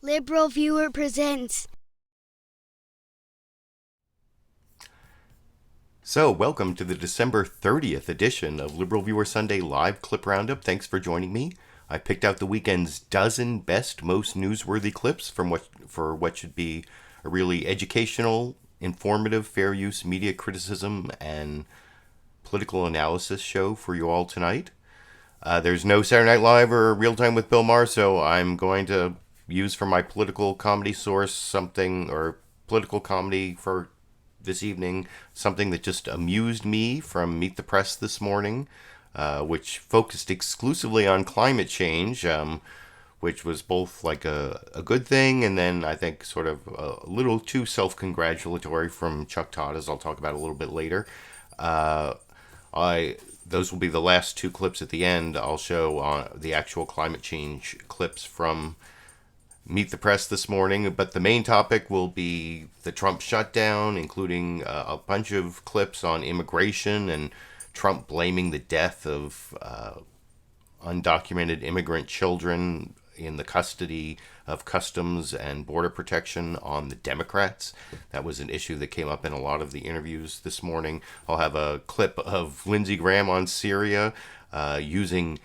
LiberalViewer presents. So, welcome to the December 30th edition of LiberalViewer Sunday Live Clip Roundup. Thanks for joining me. I picked out the weekend's dozen best, most newsworthy clips for what should be a really educational, informative, fair use media criticism and political analysis show for you all tonight. There's no Saturday Night Live or Real Time with Bill Maher, so I'm going to use for my political comedy source something, or political comedy for this evening, something that just amused me from Meet the Press this morning, which focused exclusively on climate change, which was both like a good thing and then I think sort of a little too self-congratulatory from Chuck Todd, as I'll talk about a little bit later. Those will be the last two clips at the end. I'll show the actual climate change clips from Meet the Press this morning, but the main topic will be the Trump shutdown, including a bunch of clips on immigration and Trump blaming the death of undocumented immigrant children in the custody of Customs and Border Protection on the Democrats. That was an issue that came up in a lot of the interviews this morning. I'll have a clip of Lindsey Graham on SYRIA using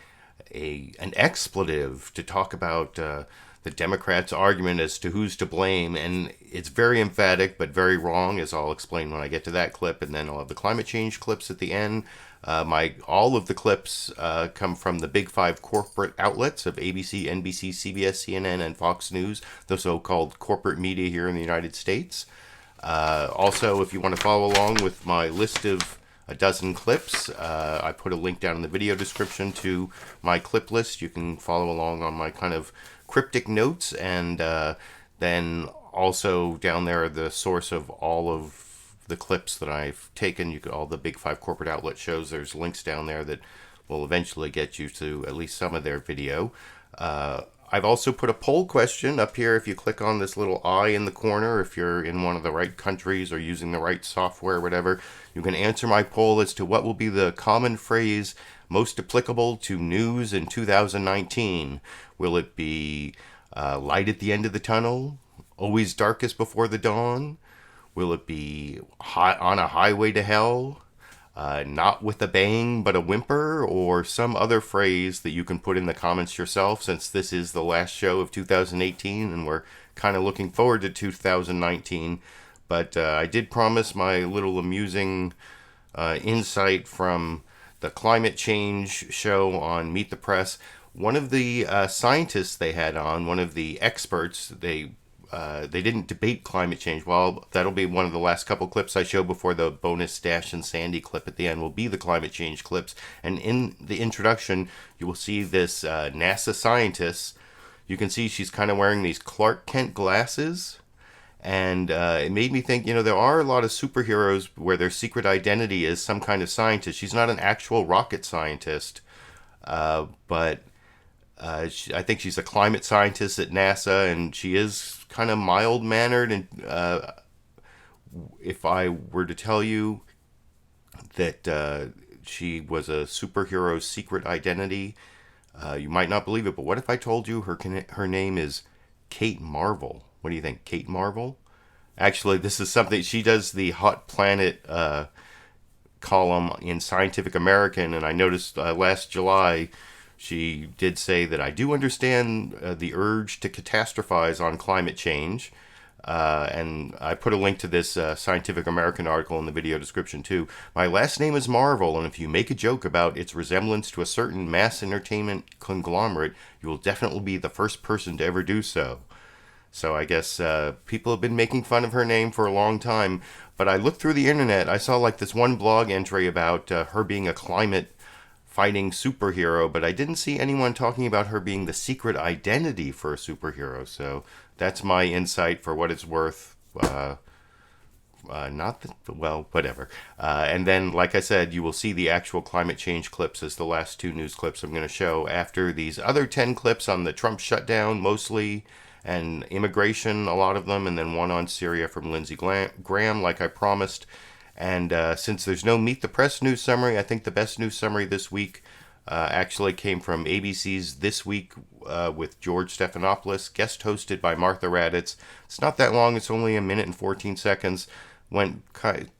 an expletive to talk about the Democrats' argument as to who's to blame, and it's very emphatic but very wrong, as I'll explain when I get to that clip, and then I'll have the climate change clips at the end. All of the clips come from the big five corporate outlets of ABC, NBC, CBS, CNN, and Fox News, the so-called corporate media here in the United States. Also, if you want to follow along with my list of a dozen clips, I put a link down in the video description to my clip list. You can follow along on my kind of cryptic notes, and then also down there the source of all of the clips that I've taken. All the big five corporate outlet shows, there's links down there that will eventually get you to at least some of their video. I've also put a poll question up here. If you click on this little eye in the corner, if you're in one of the right countries or using the right software or whatever, you can answer my poll as to what will be the common phrase most applicable to news in 2019. Will it be light at the end of the tunnel? Always darkest before the dawn? Will it be on a highway to hell? Not with a bang, but a whimper? Or some other phrase that you can put in the comments yourself, since this is the last show of 2018 and we're kind of looking forward to 2019. But I did promise my little amusing insight from the climate change show on Meet the Press. One of the scientists they had on, one of the experts, they didn't debate climate change. Well, that'll be one of the last couple clips I show before the bonus Dash and Sandy clip at the end will be the climate change clips. And in the introduction, you will see this NASA scientist. You can see she's kind of wearing these Clark Kent glasses. And it made me think, there are a lot of superheroes where their secret identity is some kind of scientist. She's not an actual rocket scientist, but I think she's a climate scientist at NASA, and she is kind of mild-mannered. And if I were to tell you that she was a superhero's secret identity, you might not believe it. But what if I told you her name is Kate Marvel? What do you think, Kate Marvel? Actually, this is something, she does the Hot Planet column in Scientific American, and I noticed last July she did say that I do understand the urge to catastrophize on climate change. And I put a link to this Scientific American article in the video description too. My last name is Marvel, and if you make a joke about its resemblance to a certain mass entertainment conglomerate, you will definitely be the first person to ever do so. So I guess people have been making fun of her name for a long time. But I looked through the internet. I saw like this one blog entry about her being a climate fighting superhero, but I didn't see anyone talking about her being the secret identity for a superhero. So that's my insight for what it's worth. Whatever. And then, like I said, you will see the actual climate change clips as the last two news clips I'm going to show after these other 10 clips on the Trump shutdown, mostly, and immigration, a lot of them, and then one on SYRIA from Lindsey Graham, like I promised. And since there's no Meet the Press news summary, I think the best news summary this week actually came from ABC's This Week with George Stephanopoulos, guest hosted by Martha Raddatz. It's not that long. It's only a minute and 14 seconds.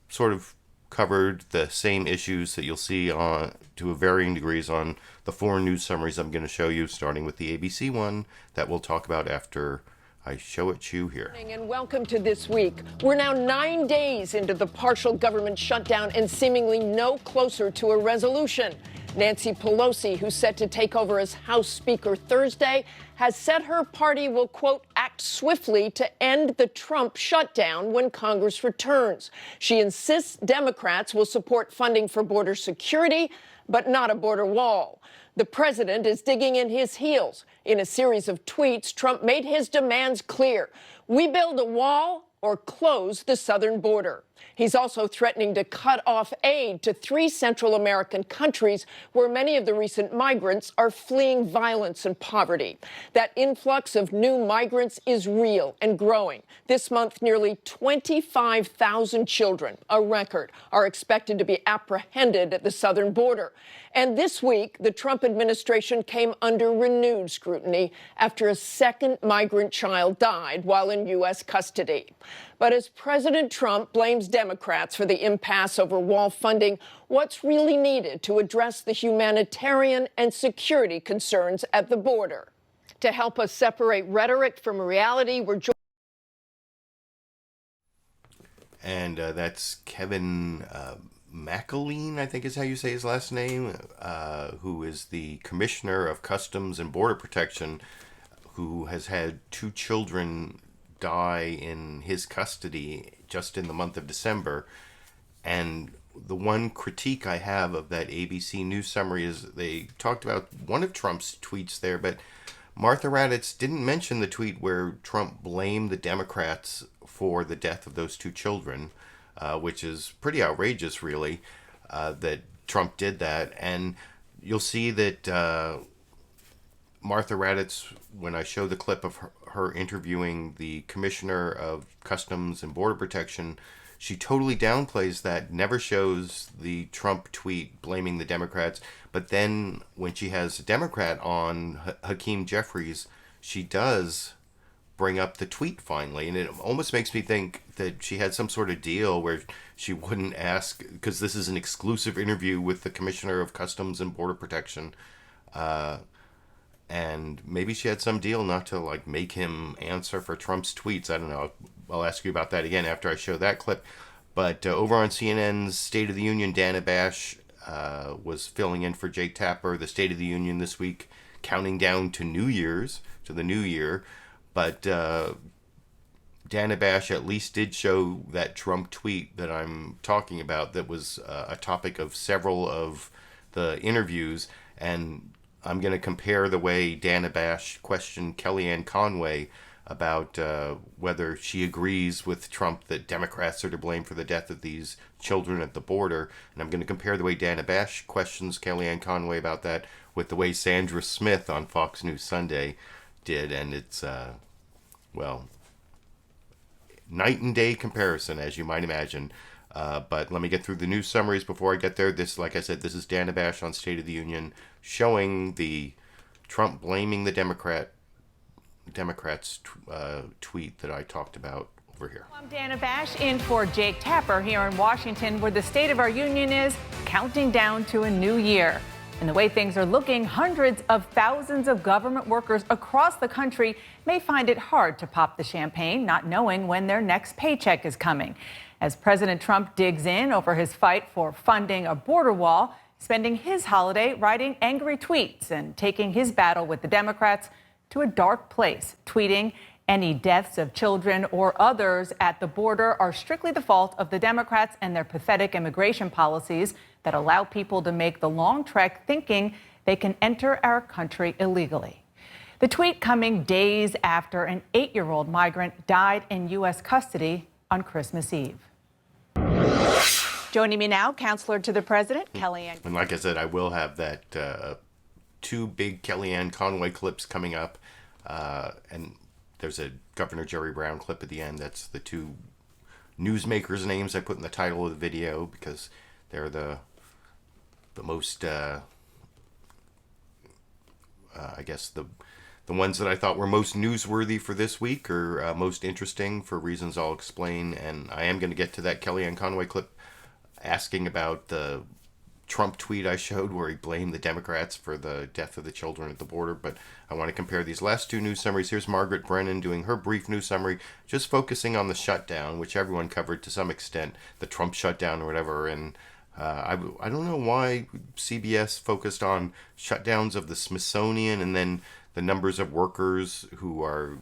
Sort of covered the same issues that you'll see to varying degrees on the 4 news summaries I'm going to show you, starting with the ABC one that we'll talk about after I show it to you here. And welcome to This Week. We're now 9 days into the partial government shutdown and seemingly no closer to a resolution. Nancy Pelosi, who's set to take over as House Speaker Thursday, has said her party will, quote, act swiftly to end the Trump shutdown when Congress returns. She insists Democrats will support funding for border security, but not a border wall. The president is digging in his heels. In a series of tweets, Trump made his demands clear. We build a wall or close the southern border. He's also threatening to cut off aid to 3 Central American countries where many of the recent migrants are fleeing violence and poverty. That influx of new migrants is real and growing. This month, nearly 25,000 children, a record, are expected to be apprehended at the southern border. And this week, the Trump administration came under renewed scrutiny after a second migrant child died while in U.S. custody. But as President Trump blames Democrats for the impasse over wall funding, what's really needed to address the humanitarian and security concerns at the border? To help us separate rhetoric from reality, we're joined. And that's Kevin McAleenan, I think is how you say his last name, who is the Commissioner of Customs and Border Protection, who has had 2 children die in his custody just in the month of December. And the one critique I have of that ABC News summary is they talked about one of Trump's tweets there, but Martha Raddatz didn't mention the tweet where Trump blamed the Democrats for the death of those 2 children, which is pretty outrageous, really, that Trump did that. And you'll see that Martha Raddatz, when I show the clip of her interviewing the Commissioner of Customs and Border Protection, she totally downplays that, never shows the Trump tweet blaming the Democrats. But then when she has a Democrat on, Hakeem Jeffries, she does bring up the tweet finally. And it almost makes me think that she had some sort of deal where she wouldn't ask, because this is an exclusive interview with the Commissioner of Customs and Border Protection. And maybe she had some deal not to make him answer for Trump's tweets. I don't know. I'll ask you about that again after I show that clip. But over on CNN's State of the Union, Dana Bash was filling in for Jake Tapper. The State of the Union this week, counting down to the new year. But Dana Bash at least did show that Trump tweet that I'm talking about that was a topic of several of the interviews. And I'm going to compare the way Dana Bash questioned Kellyanne Conway about whether she agrees with Trump that Democrats are to blame for the death of these children at the border. And I'm going to compare the way Dana Bash questions Kellyanne Conway about that with the way Sandra Smith on Fox News Sunday did. And it's, night and day comparison, as you might imagine. But let me get through the news summaries before I get there. This, like I said, this is Dana Bash on State of the Union, showing the Trump blaming the Democrats tweet that I talked about over here. I'm Dana Bash in for Jake Tapper here in Washington, where the State of our Union is counting down to a new year. And the way things are looking, hundreds of thousands of government workers across the country may find it hard to pop the champagne, not knowing when their next paycheck is coming. As President Trump digs in over his fight for funding a border wall, spending his holiday writing angry tweets and taking his battle with the Democrats to a dark place, tweeting, "Any deaths of children or others at the border are strictly the fault of the Democrats and their pathetic immigration policies that allow people to make the long trek thinking they can enter our country illegally." The tweet coming days after an 8-year-old migrant died in U.S. custody on Christmas Eve. Joining me now, Counselor to the President, Kellyanne. And like I said, I will have that 2 big Kellyanne Conway clips coming up. And there's a Governor Jerry Brown clip at the end. That's the 2 newsmakers' names I put in the title of the video because they're the most I guess the ones that I thought were most newsworthy for this week or most interesting for reasons I'll explain. And I am going to get to that Kellyanne Conway clip asking about the Trump tweet I showed where he blamed the Democrats for the death of the children at the border. But I want to compare these last two news summaries. Here's Margaret Brennan doing her brief news summary, just focusing on the shutdown, which everyone covered to some extent, the Trump shutdown or whatever. And I don't know why CBS focused on shutdowns of the Smithsonian and then the numbers of workers who are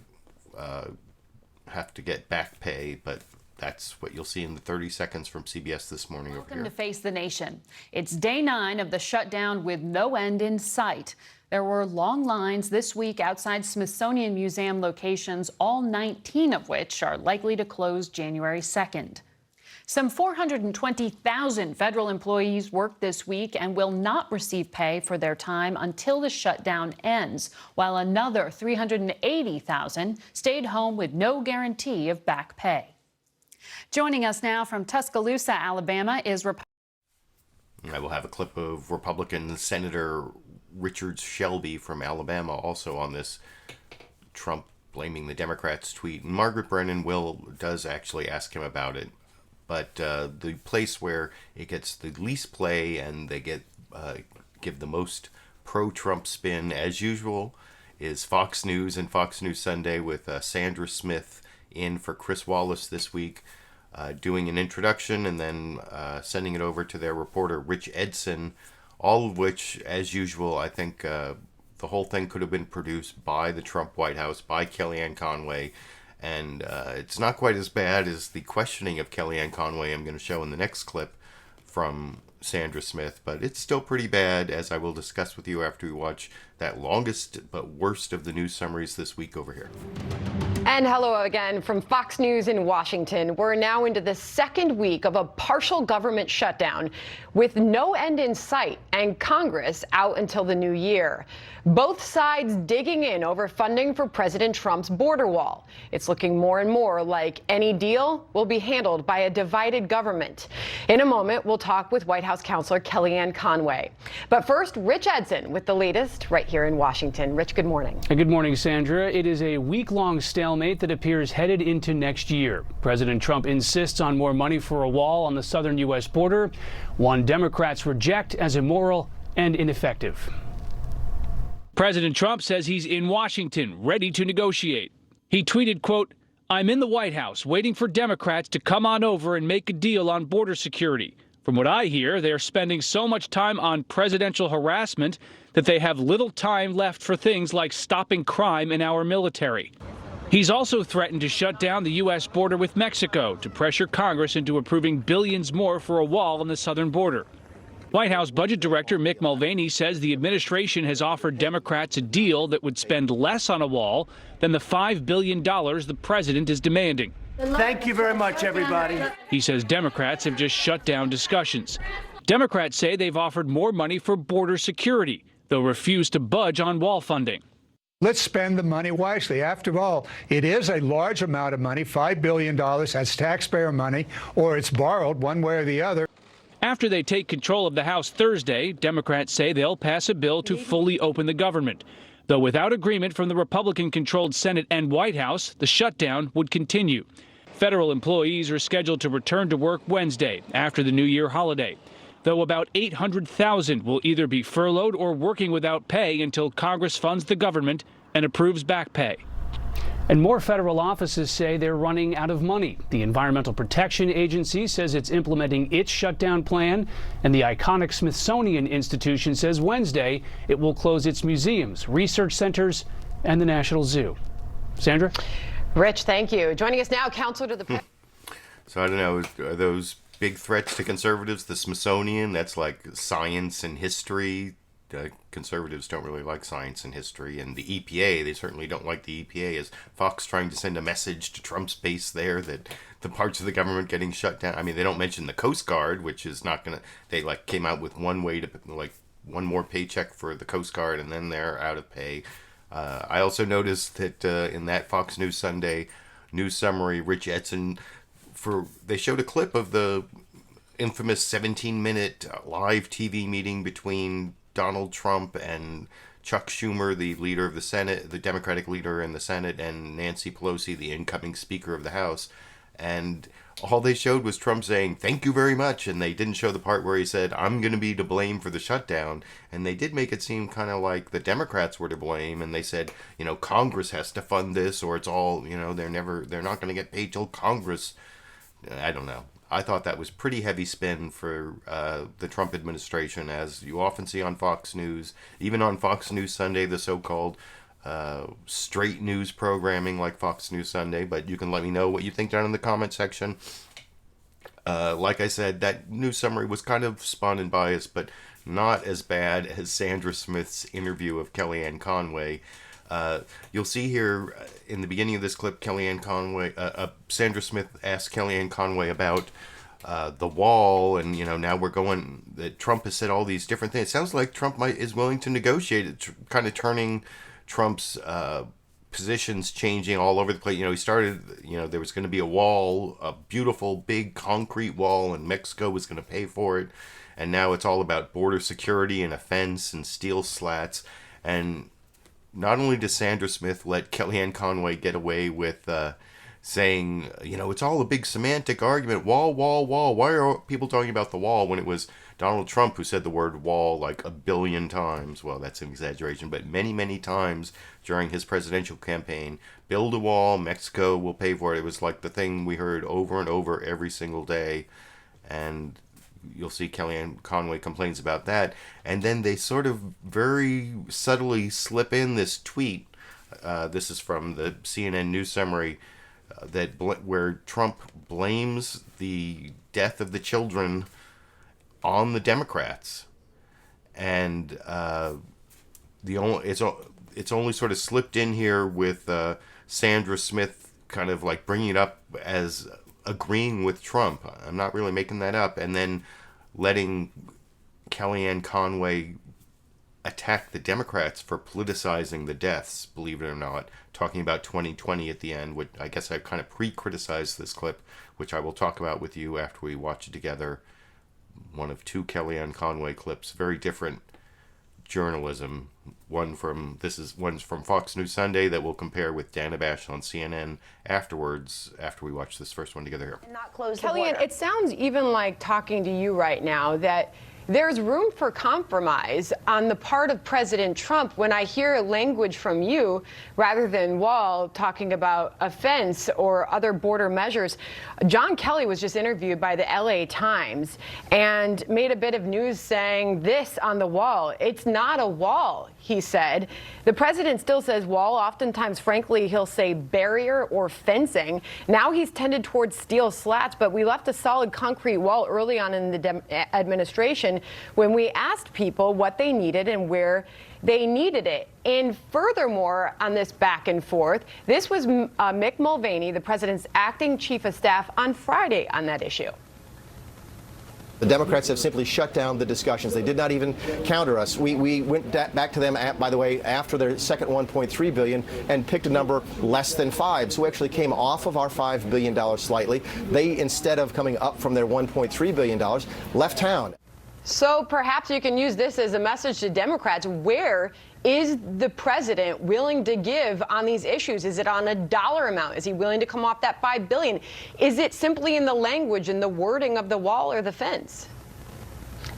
have to get back pay, but that's what you'll see in the 30 seconds from CBS this morning. Welcome over here. to Face the Nation. It's day 9 of the shutdown with no end in sight. There were long lines this week outside Smithsonian Museum locations, all 19 of which are likely to close January 2nd. Some 420,000 federal employees worked this week and will not receive pay for their time until the shutdown ends, while another 380,000 stayed home with no guarantee of back pay. Joining us now from Tuscaloosa, Alabama, is I will have a clip of Republican Senator Richard Shelby from Alabama also on this Trump blaming the Democrats tweet. And Margaret Brennan does actually ask him about it. But the place where it gets the least play and they give the most pro-Trump spin, as usual, is Fox News and Fox News Sunday with Sandra Smith in for Chris Wallace this week, doing an introduction and then sending it over to their reporter, Rich Edson, all of which, as usual, I think the whole thing could have been produced by the Trump White House, by Kellyanne Conway, and it's not quite as bad as the questioning of Kellyanne Conway I'm going to show in the next clip from Sandra Smith, but it's still pretty bad, as I will discuss with you after we watch that longest but worst of the news summaries this week over here. And hello again from Fox News in Washington. We're now into the second week of a partial government shutdown with no end in sight and Congress out until the new year. Both sides digging in over funding for President Trump's border wall. It's looking more and more like any deal will be handled by a divided government. In a moment, we'll talk with White House counselor Kellyanne Conway. But first, Rich Edson with the latest right here in Washington. Rich, good morning. Good morning, Sandra. It is a week-long stalemate that appears headed into next year. President Trump insists on more money for a wall on the southern U.S. border, one Democrats reject as immoral and ineffective. President Trump says he's in Washington, ready to negotiate. He tweeted, quote, "I'm in the White House waiting for Democrats to come on over and make a deal on border security. From what I hear, they're spending so much time on presidential harassment that they have little time left for things like stopping crime in our military." He's also threatened to shut down the U.S. border with Mexico to pressure Congress into approving billions more for a wall on the southern border. White House Budget Director Mick Mulvaney says the administration has offered Democrats a deal that would spend less on a wall than the $5 billion the president is demanding. Thank you very much, everybody. He says Democrats have just shut down discussions. Democrats say they've offered more money for border security, though refuse to budge on wall funding. Let's spend the money wisely. After all, it is a large amount of money, $5 billion. That's taxpayer money, or it's borrowed one way or the other. After they take control of the House Thursday, Democrats say they'll pass a bill to fully open the government. Though without agreement from the Republican-controlled Senate and White House, the shutdown would continue. Federal employees are scheduled to return to work Wednesday after the New Year holiday, though about 800,000 will either be furloughed or working without pay until Congress funds the government and approves back pay. And more federal offices say they're running out of money. The Environmental Protection Agency says it's implementing its shutdown plan, and the iconic Smithsonian Institution says Wednesday it will close its museums, research centers, and the National Zoo. Sandra? Rich, thank you. Joining us now, counselor to the So I don't know, are those big threats to conservatives? The Smithsonian, that's like science and history. Conservatives don't really like science and history, and the EPA, they certainly don't like the EPA. Is Fox trying to send a message to Trump's base there that the parts of the government getting shut down? I mean, they don't mention the Coast Guard, which is not gonna. They came out with one way to one more paycheck for the Coast Guard, and then they're out of pay. I also noticed that in that Fox News Sunday news summary, Rich Edson, they showed a clip of the infamous 17-minute live TV meeting between Donald Trump and Chuck Schumer, the leader of the Senate, the Democratic leader in the Senate, and Nancy Pelosi, the incoming Speaker of the House. And all they showed was Trump saying, "Thank you very much." And they didn't show the part where he said, "I'm going to be to blame for the shutdown." And they did make it seem kind of like the Democrats were to blame. And they said, Congress has to fund this, or it's all, they're not going to get paid till Congress. I don't know. I thought that was pretty heavy spin for the Trump administration, as you often see on Fox News, even on Fox News Sunday, the so-called straight news programming like Fox News Sunday. But you can let me know what you think down in the comment section. Like I said, that news summary was kind of spun and biased, but not as bad as Sandra Smith's interview of Kellyanne Conway. You'll see here in the beginning of this clip, Sandra Smith asked Kellyanne Conway about the wall, and now we're going. That Trump has said all these different things. It sounds like Trump is willing to negotiate it, kind of turning Trump's positions changing all over the place. He started. There was going to be a wall, a beautiful big concrete wall, and Mexico was going to pay for it, and now it's all about border security and a fence and steel slats. And not only does Sandra Smith let Kellyanne Conway get away with saying, it's all a big semantic argument, wall, wall, wall. Why are people talking about the wall when it was Donald Trump who said the word wall like 1 billion times? Well, that's an exaggeration, but many, many times during his presidential campaign. Build a wall, Mexico will pay for it. It was like the thing we heard over and over every single day. And you'll see Kellyanne Conway complains about that. And then they sort of very subtly slip in this tweet. This is from the CNN news summary where Trump blames the death of the children on the Democrats. And it's only sort of slipped in here with Sandra Smith kind of like bringing it up as agreeing with Trump. I'm not really making that up. And then letting Kellyanne Conway attack the Democrats for politicizing the deaths, believe it or not, talking about 2020 at the end, which I guess I kind of pre-criticized this clip, which I will talk about with you after we watch it together. One of two Kellyanne Conway clips, very different journalism. One's from Fox News Sunday that we'll compare with Dana Bash on CNN afterwards, after we watch this first one together here. Not close Kellyanne, it sounds even like talking to you right now that there's room for compromise on the part of President Trump when I hear language from you rather than Wall talking about a fence or other border measures. John Kelly was just interviewed by the LA Times and made a bit of news saying this on the wall. It's not a wall, he said. The president still says wall. Oftentimes, frankly, he'll say barrier or fencing. Now he's tended towards steel slats, but we left a solid concrete wall early on in the administration when we asked people what they needed and where they needed it. And furthermore, on this back and forth, this was Mick Mulvaney, the president's acting chief of staff, on Friday on that issue. The Democrats have simply shut down the discussions. They did not even counter us. We went back to them, by the way, after their second $1.3 billion and picked a number less than 5. So we actually came off of our $5 billion slightly. They, instead of coming up from their $1.3 billion, left town. So perhaps you can use this as a message to Democrats. Where is the president willing to give on these issues? Is it on a dollar amount? Is he willing to come off that $5 billion? Is it simply in the language and the wording of the wall or the fence?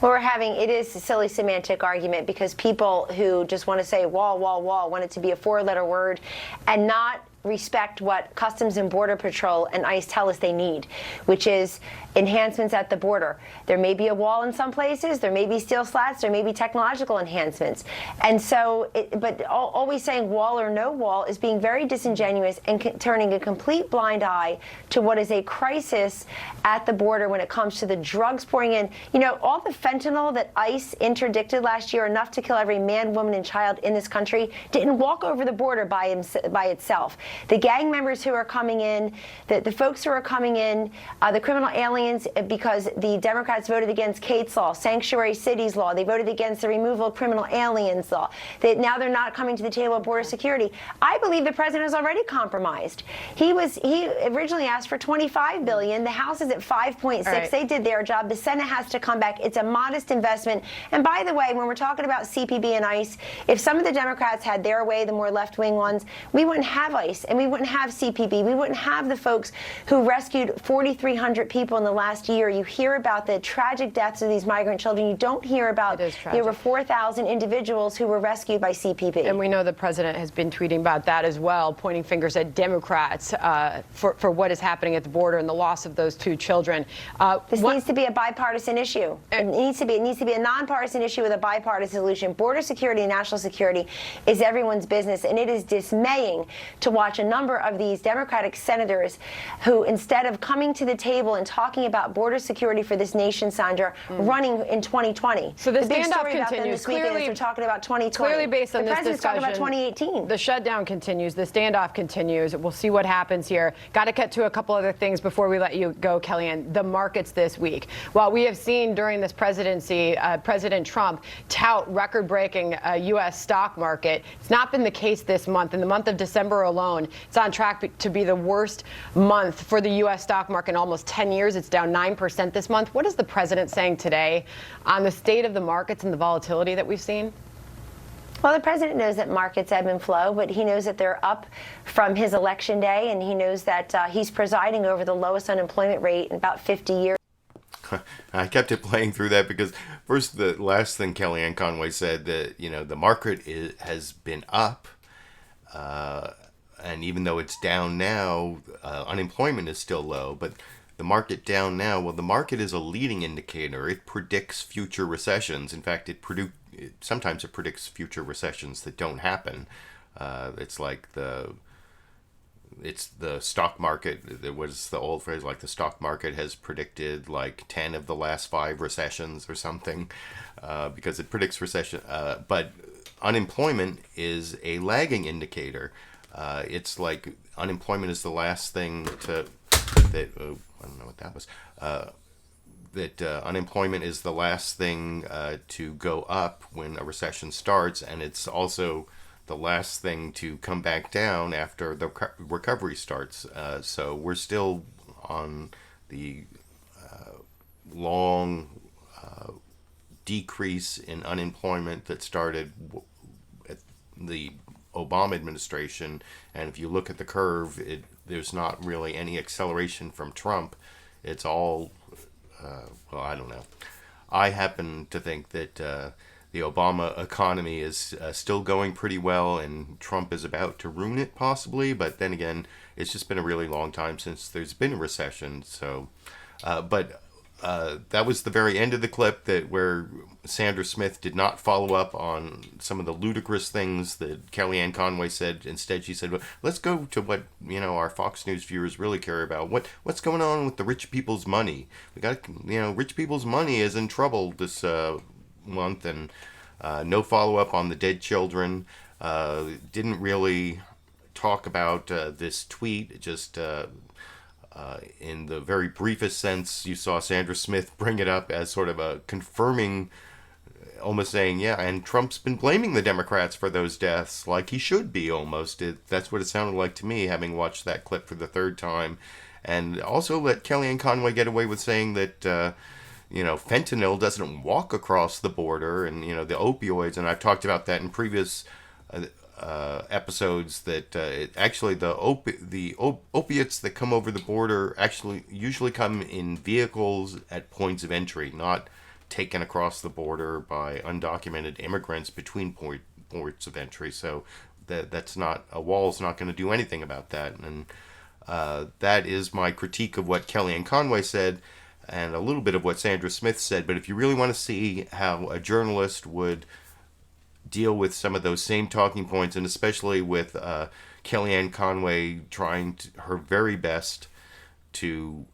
Well, it is a silly semantic argument because people who just want to say wall, wall, wall want it to be a 4-letter word and not respect what Customs and Border Patrol and ICE tell us they need, which is enhancements at the border. There may be a wall in some places, there may be steel slats, there may be technological enhancements. And so, but always saying wall or no wall is being very disingenuous and turning a complete blind eye to what is a crisis at the border when it comes to the drugs pouring in. All the fentanyl that ICE interdicted last year, enough to kill every man, woman, and child in this country, didn't walk over the border by itself. The gang members who are coming in, the folks who are coming in, the criminal aliens, because the Democrats voted against Kate's law, sanctuary cities law. They voted against the removal of criminal aliens law. Now they're not coming to the table of border security. I believe the president is already compromised. He originally asked for $25 billion. The House is at 5.6. Right. They did their job. The Senate has to come back. It's a modest investment. And by the way, when we're talking about CPB and ICE, if some of the Democrats had their way, the more left-wing ones, we wouldn't have ICE and we wouldn't have CPB. We wouldn't have the folks who rescued 4,300 people in the last year. You hear about the tragic deaths of these migrant children. You don't hear about there were 4,000 individuals who were rescued by CPB. And we know the president has been tweeting about that as well, pointing fingers at Democrats for what is happening at the border and the loss of those 2 children. This needs to be a bipartisan issue. It needs to be a nonpartisan issue with a bipartisan solution. Border security and national security is everyone's business, and it is dismaying to watch a number of these Democratic senators who, instead of coming to the table and talking about border security for this nation, Sandra, running in 2020. So the big standoff story about them continues. this weekend is they're talking about 2020. Clearly, based on the this president's discussion, talking about 2018. The shutdown continues. The standoff continues. We'll see what happens here. Got to get to a couple other things before we let you go, Kellyanne. The markets this week. While we have seen during this presidency, President Trump tout record-breaking U.S. stock market, it's not been the case this month. In the month of December alone, it's on track to be the worst month for the U.S. stock market in almost 10 years. It's down 9% this month. What is the president saying today on the state of the markets and the volatility that we've seen? Well, the president knows that markets ebb and flow, but he knows that they're up from his election day, and he knows that he's presiding over the lowest unemployment rate in about 50 years. I kept it playing through that because first, the last thing Kellyanne Conway said, that the market has been up, and even though it's down now, unemployment is still low, but the market down now. Well, the market is a leading indicator. It predicts future recessions. In fact, sometimes it predicts future recessions that don't happen. It's like the stock market. There was the old phrase, like the stock market has predicted like 10 of the last 5 recessions or something, because it predicts recession. But unemployment is a lagging indicator. It's like unemployment is the last thing I don't know what that was. Unemployment is the last thing to go up when a recession starts, and it's also the last thing to come back down after the recovery starts. So we're still on the long decrease in unemployment that started at the Obama administration, and if you look at the curve, there's not really any acceleration from Trump. It's all, well, I don't know. I happen to think that the Obama economy is still going pretty well, and Trump is about to ruin it possibly, but then again, it's just been a really long time since there's been a recession. So, that was the very end of the clip where Sandra Smith did not follow up on some of the ludicrous things that Kellyanne Conway said. Instead, she said, well, let's go to what our Fox News viewers really care about. What's going on with the rich people's money? We got rich people's money is in trouble this month, and no follow up on the dead children. Didn't really talk about this tweet. Just in the very briefest sense, you saw Sandra Smith bring it up as sort of a confirming, almost saying, yeah, and Trump's been blaming the Democrats for those deaths, like he should be almost. That's what it sounded like to me, having watched that clip for the 3rd time. And also let Kellyanne Conway get away with saying that, fentanyl doesn't walk across the border, and, the opioids, and I've talked about that in previous episodes, that actually the opiates that come over the border actually usually come in vehicles at points of entry, not taken across the border by undocumented immigrants between ports of entry. So that's not, a wall's not going to do anything about that. And that is my critique of what Kellyanne Conway said and a little bit of what Sandra Smith said. But if you really want to see how a journalist would deal with some of those same talking points, and especially with Kellyanne Conway trying her very best to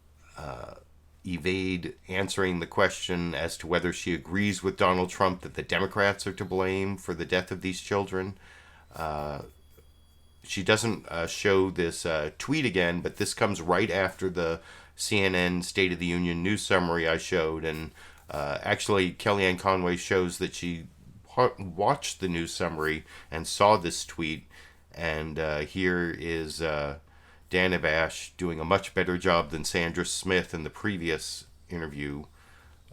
evade answering the question as to whether she agrees with Donald Trump that the Democrats are to blame for the death of these children. she doesn't show this tweet again, but this comes right after the CNN State of the Union news summary I showed. And actually, Kellyanne Conway shows that she watched the news summary and saw this tweet. And here is Dan Abash doing a much better job than Sandra Smith in the previous interview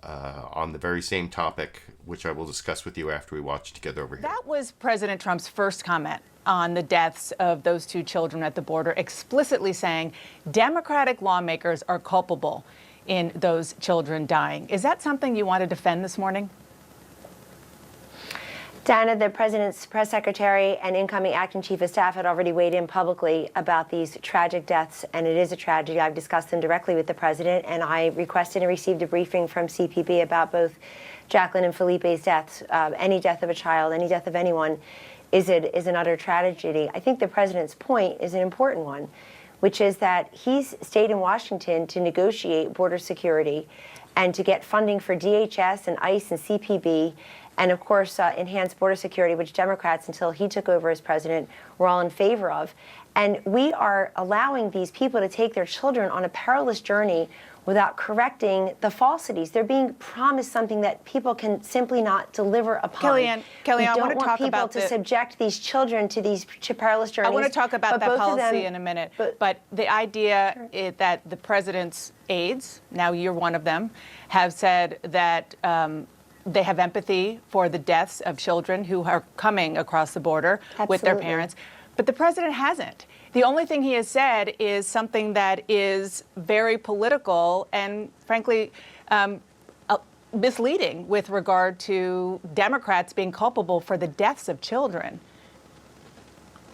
on the very same topic, which I will discuss with you after we watch together over here. That was President Trump's first comment on the deaths of those two children at the border, explicitly saying Democratic lawmakers are culpable in those children dying. Is that something you want to defend this morning? Dana, the president's press secretary and incoming acting chief of staff had already weighed in publicly about these tragic deaths, and it is a tragedy. I've discussed them directly with the president, and I requested and received a briefing from CPB about both Jacqueline and Felipe's deaths. Any death of a child, any death of anyone is an utter tragedy. I think the president's point is an important one, which is that he's stayed in Washington to negotiate border security and to get funding for DHS and ICE and CPB, and of course enhanced border security, which Democrats, until he took over as president, were all in favor of. And we are allowing these people to take their children on a perilous journey without correcting the falsities. They're being promised something that people can simply not deliver upon. Kellyanne, I want to talk about people to subject these children to these perilous journeys. I want to talk about that policy in a minute. But the idea is that the president's aides, now you're one of them, have said that they have empathy for the deaths of children who are coming across the border with their parents. But the president hasn't. The only thing he has said is something that is very political and, frankly, misleading with regard to Democrats being culpable for the deaths of children.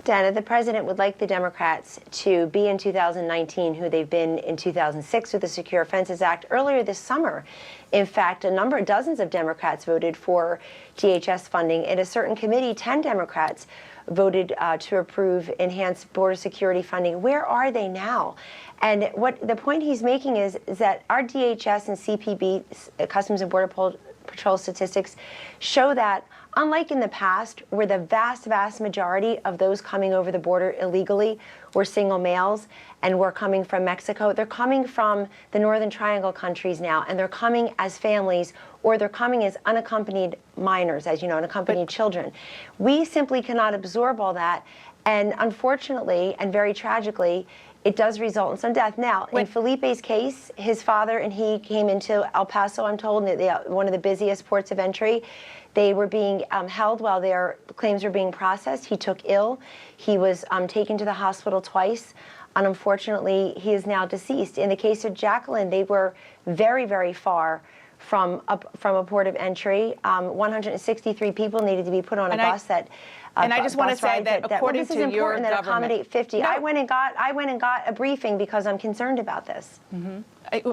Dana, the president would like the Democrats to be in 2019 who they've been in 2006 with the Secure Fences Act. Earlier this summer, in fact, dozens of Democrats voted for DHS funding. In a certain committee, 10 Democrats voted to approve enhanced border security funding. Where are they now? And what the point he's making is that our DHS and CPB, Customs and Border Patrol statistics, show that unlike in the past, where the vast, vast majority of those coming over the border illegally were single males and were coming from Mexico, they're coming from the Northern Triangle countries now, and they're coming as families, or they're coming as unaccompanied minors, as you know, unaccompanied children. We simply cannot absorb all that, and unfortunately, and very tragically, it does result in some death. Now, in Felipe's case, his father and he came into El Paso, I'm told, one of the busiest ports of entry. They were being held while their claims were being processed. He took ill. He was taken to the hospital twice. And unfortunately, he is now deceased. In the case of Jacqueline, they were very, very far from a port of entry. 163 people needed to be put on a bus and I just want to say that according to your government, that accommodate 50. No. I went and got a briefing because I'm concerned about this. Mm-hmm.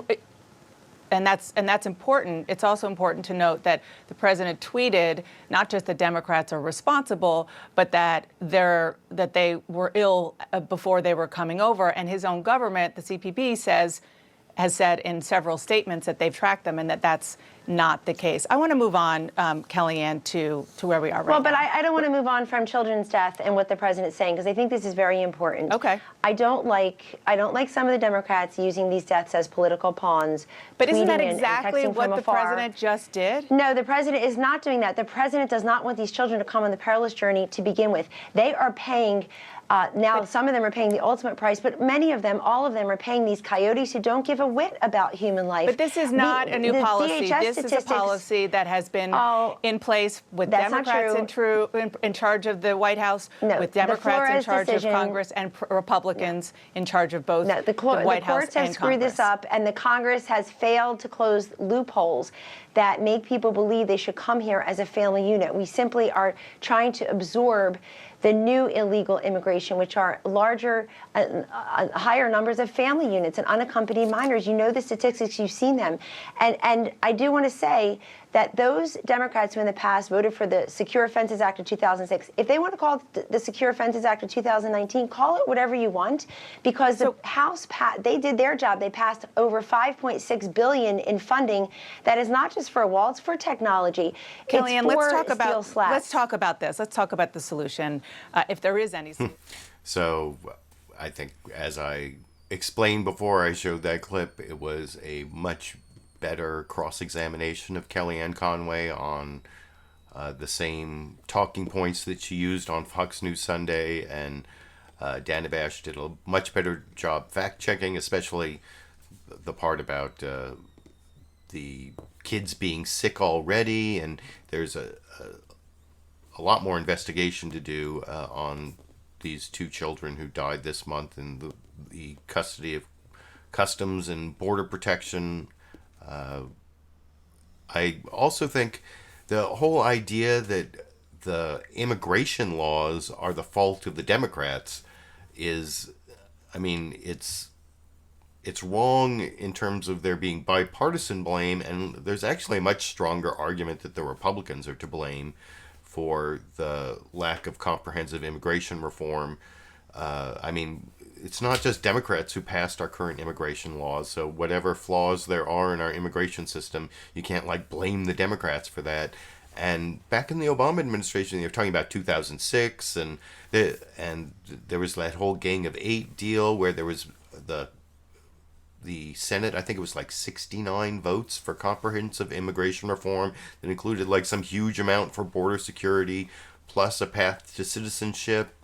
And that's important. It's also important to note that the president tweeted not just that Democrats are responsible, but that they were ill before they were coming over. And his own government, the CPB, has said in several statements that they've tracked them and that that's not the case. I want to move on, Kellyanne, to where we are right now. Well, but I don't want to move on from children's death and what the president's saying, because I think this is very important. Okay. I don't like some of the Democrats using these deaths as political pawns. But isn't that exactly what the president just did? No, the president is not doing that. The president does not want these children to come on the perilous journey to begin with. They are paying. Now, some of them are paying the ultimate price, but many of them, all of them, are paying these coyotes who don't give a whit about human life. But this is not a new policy. This is a policy that has been in place with Democrats in charge of the White House, with Democrats in charge of Congress, and Republicans in charge of both the White House and Congress. The courts have screwed this up, and the Congress has failed to close loopholes that make people believe they should come here as a family unit. We simply are trying to absorb the new illegal immigration, which are larger, higher numbers of family units and unaccompanied minors. You know the statistics, you've seen them. And I do want to say that those Democrats who in the past voted for the Secure Fences Act of 2006, if they want to call it the Secure Fences Act of 2019, call it whatever you want, because the House, they did their job. They passed over $5.6 billion in funding that is not just for a wall, it's for technology. Kellyanne, it's for let's talk about steel slabs. let's talk about this. Let's talk about the solution, if there is any. So I think, as I explained before I showed that clip, it was a much better cross-examination of Kellyanne Conway on the same talking points that she used on Fox News Sunday, and Dana Bash did a much better job fact-checking, especially the part about the kids being sick already, and there's a lot more investigation to do on these two children who died this month in the custody of Customs and Border Protection. I also think the whole idea that the immigration laws are the fault of the Democrats is, I mean, it's wrong in terms of there being bipartisan blame, and there's actually a much stronger argument that the Republicans are to blame for the lack of comprehensive immigration reform. I mean, it's not just Democrats who passed our current immigration laws, so whatever flaws there are in our immigration system, you can't blame the Democrats for that. And back in the Obama administration, they were talking about 2006, and there was that whole Gang of Eight deal where there was the Senate, I think it was 69 votes for comprehensive immigration reform that included some huge amount for border security, plus a path to citizenship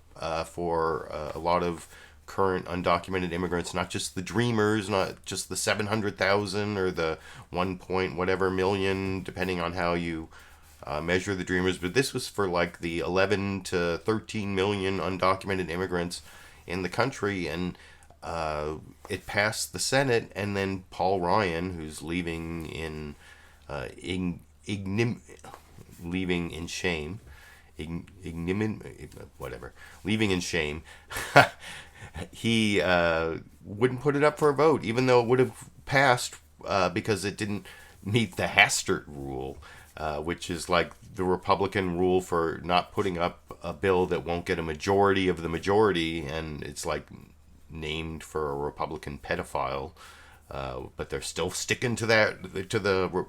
for a lot of current undocumented immigrants, not just the dreamers, not just the 700,000 or the 1 point whatever million, depending on how you measure the dreamers, but this was for the 11 to 13 million undocumented immigrants in the country, and it passed the Senate, and then Paul Ryan, who's leaving in shame, he wouldn't put it up for a vote, even though it would have passed because it didn't meet the Hastert rule, which is the Republican rule for not putting up a bill that won't get a majority of the majority, and it's named for a Republican pedophile, but they're still sticking to the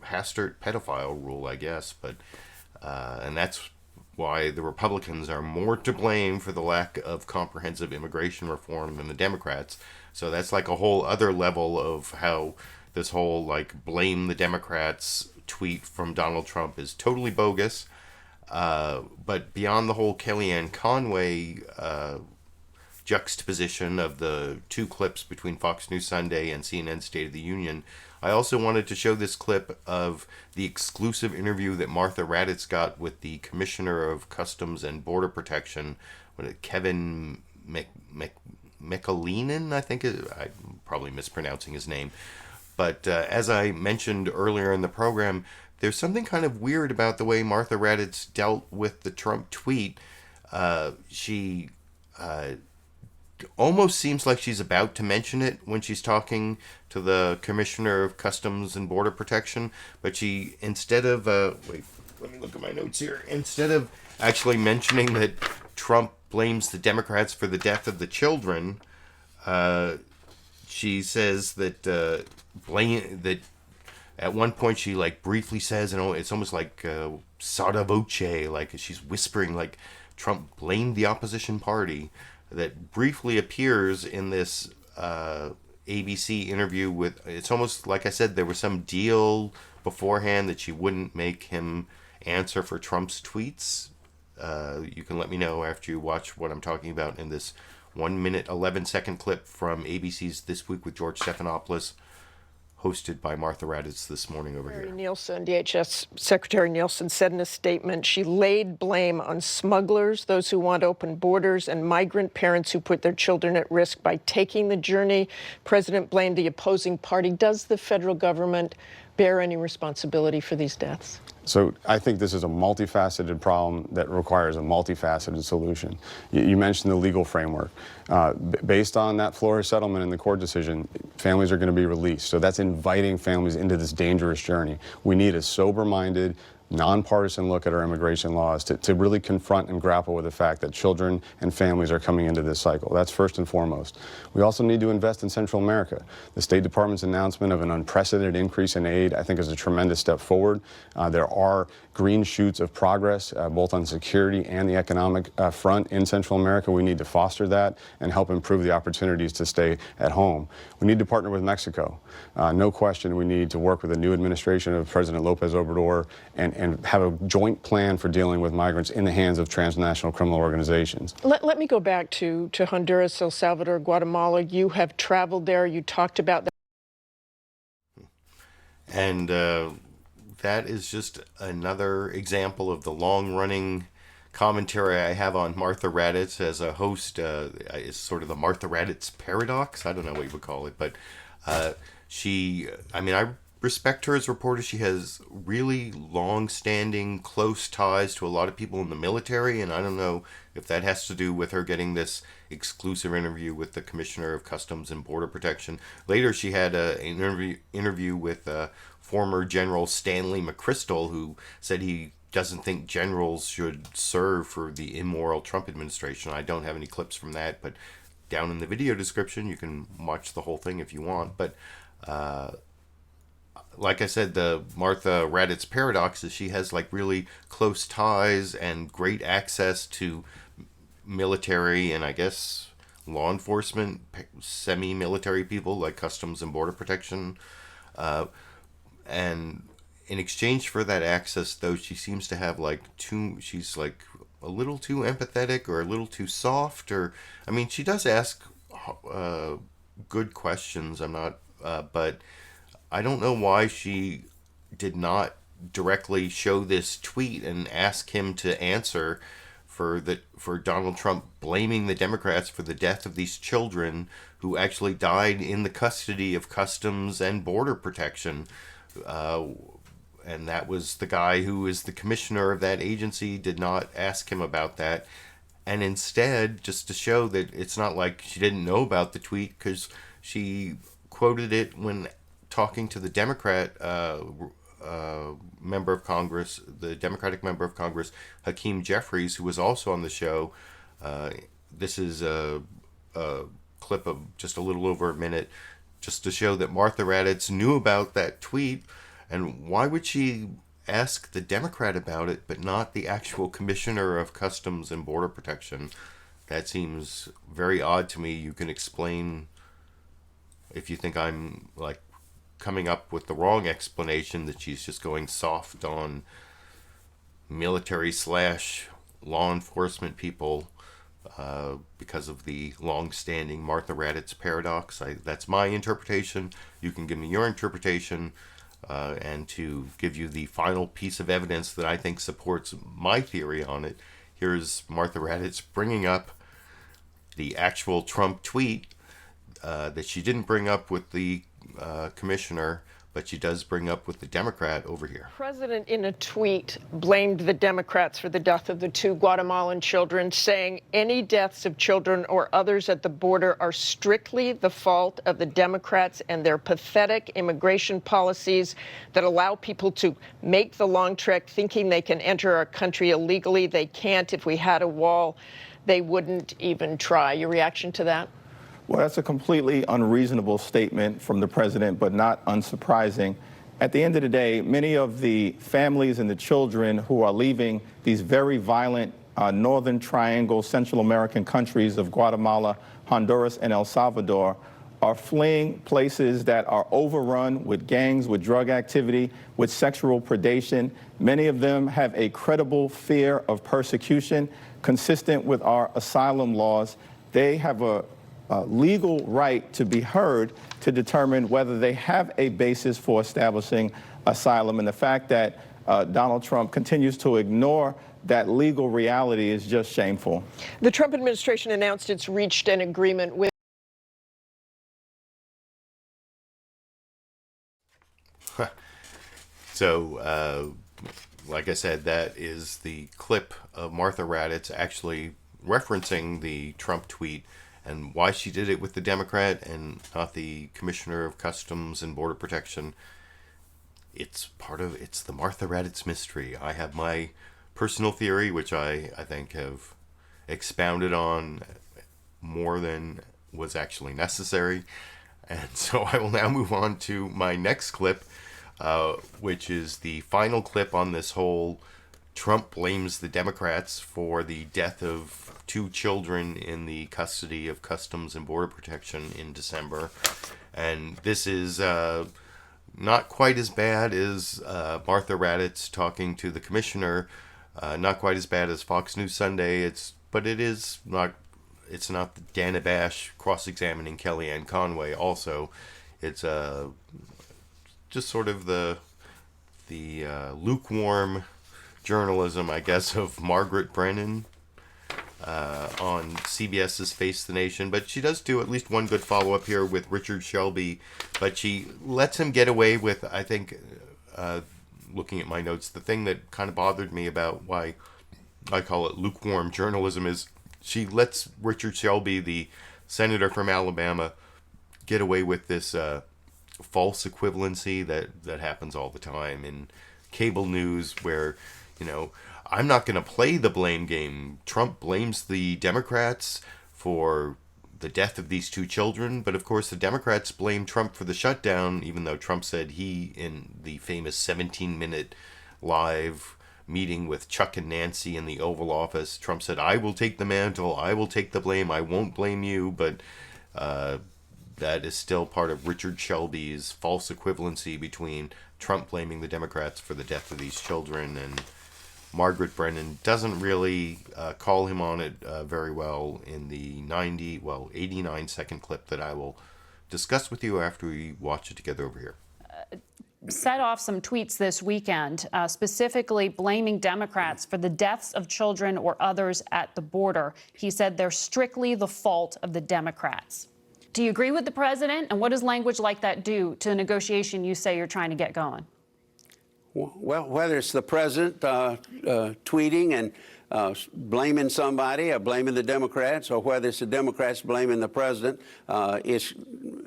Hastert pedophile rule, I guess. But and that's why the Republicans are more to blame for the lack of comprehensive immigration reform than the Democrats. So that's a whole other level of how this whole blame the Democrats tweet from Donald Trump is totally bogus. But beyond the whole Kellyanne Conway juxtaposition of the two clips between Fox News Sunday and CNN's State of the Union, I also wanted to show this clip of the exclusive interview that Martha Raddatz got with the Commissioner of Customs and Border Protection, Kevin McAleenan, I think. I'm probably mispronouncing his name. But as I mentioned earlier in the program, there's something kind of weird about the way Martha Raddatz dealt with the Trump tweet. She almost seems like she's about to mention it when she's talking to the Commissioner of Customs and Border Protection, but she, instead of wait, let me look at my notes here. Instead of actually mentioning that Trump blames the Democrats for the death of the children, she says that at one point she briefly says, it's almost like sotto voce, she's whispering Trump blamed the opposition party, that briefly appears in this ABC interview with, it's almost like I said, there was some deal beforehand that she wouldn't make him answer for Trump's tweets. You can let me know after you watch what I'm talking about in this 1 minute, 11-second clip from ABC's This Week with George Stephanopoulos, hosted by Martha Raddatz this morning over here. Nielsen, DHS Secretary Nielsen, said in a statement she laid blame on smugglers, those who want open borders, and migrant parents who put their children at risk by taking the journey. President blamed the opposing party. Does the federal government bear any responsibility for these deaths? So I think this is a multifaceted problem that requires a multifaceted solution. You mentioned the legal framework. Based on that Flores settlement and the court decision, families are going to be released. So that's inviting families into this dangerous journey. We need a sober-minded, nonpartisan look at our immigration laws to really confront and grapple with the fact that children and families are coming into this cycle. That's first and foremost. We also need to invest in Central America. The State Department's announcement of an unprecedented increase in aid, I think, is a tremendous step forward. There are green shoots of progress, both on security and the economic front in Central America. We need to foster that and help improve the opportunities to stay at home. We need to partner with Mexico. No question, we need to work with the new administration of President Lopez Obrador and have a joint plan for dealing with migrants in the hands of transnational criminal organizations. Let me go back to Honduras, El Salvador, Guatemala. You have traveled there. You talked about that. And that is just another example of the long-running commentary I have on Martha Raddatz as a host. It's sort of the Martha Raddatz paradox. I don't know what you would call it, but I respect her as a reporter. She has really long-standing, close ties to a lot of people in the military, and I don't know if that has to do with her getting this exclusive interview with the Commissioner of Customs and Border Protection. Later, she had an interview with former General Stanley McChrystal, who said he doesn't think generals should serve for the immoral Trump administration. I don't have any clips from that, but down in the video description, you can watch the whole thing if you want. But like I said, the Martha Raddatz paradox is she has like really close ties and great access to military and I guess law enforcement, semi-military people like Customs and Border Protection. And in exchange for that access, though, she seems to have she's like a little too empathetic or a little too soft, or, I mean, she does ask good questions. But I don't know why she did not directly show this tweet and ask him to answer for Donald Trump blaming the Democrats for the death of these children who actually died in the custody of Customs and Border Protection. And that was the guy who is the commissioner of that agency did not ask him about that. And instead, just to show that it's not like she didn't know about the tweet, because she quoted it when talking to the Democrat member of Congress, the Democratic member of Congress, Hakeem Jeffries, who was also on the show. This is a clip of just a little over a minute, just to show that Martha Raddatz knew about that tweet. And why would she ask the Democrat about it, but not the actual Commissioner of Customs and Border Protection? That seems very odd to me. You can explain if you think I'm like coming up with the wrong explanation, that she's just going soft on military / law enforcement people because of the long-standing Martha Raddatz paradox. That's my interpretation. You can give me your interpretation. And to give you the final piece of evidence that I think supports my theory on it, here's Martha Raddatz bringing up the actual Trump tweet that she didn't bring up with the commissioner, but she does bring up with the Democrat over here. The president, in a tweet, blamed the Democrats for the death of the 2 Guatemalan children, saying any deaths of children or others at the border are strictly the fault of the Democrats and their pathetic immigration policies that allow people to make the long trek thinking they can enter our country illegally. They can't. If we had a wall, they wouldn't even try. Your reaction to that? Well, that's a completely unreasonable statement from the president, but not unsurprising. At the end of the day, many of the families and the children who are leaving these very violent Northern Triangle Central American countries of Guatemala, Honduras, and El Salvador are fleeing places that are overrun with gangs, with drug activity, with sexual predation. Many of them have a credible fear of persecution consistent with our asylum laws. They have a legal right to be heard to determine whether they have a basis for establishing asylum. And the fact that Donald Trump continues to ignore that legal reality is just shameful. The Trump administration announced it's reached an agreement with like I said, that is the clip of Martha Raddatz actually referencing the Trump tweet and why she did it with the Democrat and not the Commissioner of Customs and Border Protection. It's the Martha Raddatz mystery. I have my personal theory, which I think have expounded on more than was actually necessary. And so I will now move on to my next clip, which is the final clip on this whole Trump blames the Democrats for the death of 2 children in the custody of Customs and Border Protection in December. And this is not quite as bad as Martha Raddatz talking to the commissioner, not quite as bad as Fox News Sunday, but it's not Dana Bash cross-examining Kellyanne Conway also. It's just sort of the lukewarm journalism, I guess, of Margaret Brennan on CBS's Face the Nation. But she does do at least one good follow-up here with Richard Shelby. But she lets him get away with, I think, looking at my notes, the thing that kind of bothered me about why I call it lukewarm journalism is she lets Richard Shelby, the senator from Alabama, get away with this false equivalency that happens all the time in cable news where, I'm not going to play the blame game. Trump blames the Democrats for the death of these 2 children, but of course the Democrats blame Trump for the shutdown, even though Trump said he, in the famous 17-minute live meeting with Chuck and Nancy in the Oval Office, Trump said, I will take the mantle, I will take the blame, I won't blame you, but that is still part of Richard Shelby's false equivalency between Trump blaming the Democrats for the death of these children, and Margaret Brennan doesn't really call him on it very well in the 89-second clip that I will discuss with you after we watch it together over here. Set off some tweets this weekend, specifically blaming Democrats for the deaths of children or others at the border. He said they're strictly the fault of the Democrats. Do you agree with the president? And what does language like that do to a negotiation you say you're trying to get going? Well, whether it's the president tweeting and blaming somebody or blaming the Democrats, or whether it's the Democrats blaming the president, it's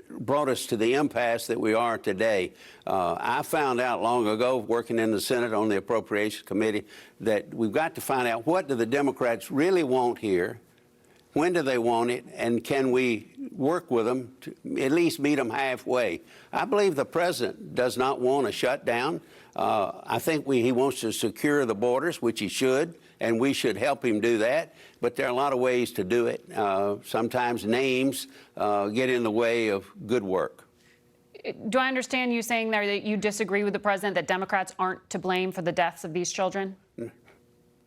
brought us to the impasse that we are today. I found out long ago, working in the Senate on the Appropriations Committee, that we've got to find out what do the Democrats really want here, when do they want it, and can we work with them to at least meet them halfway. I believe the president does not want a shutdown. I think he wants to secure the borders, which he should, and we should help him do that. But there are a lot of ways to do it. Sometimes names get in the way of good work. Do I understand you saying there that you disagree with the president, that Democrats aren't to blame for the deaths of these children?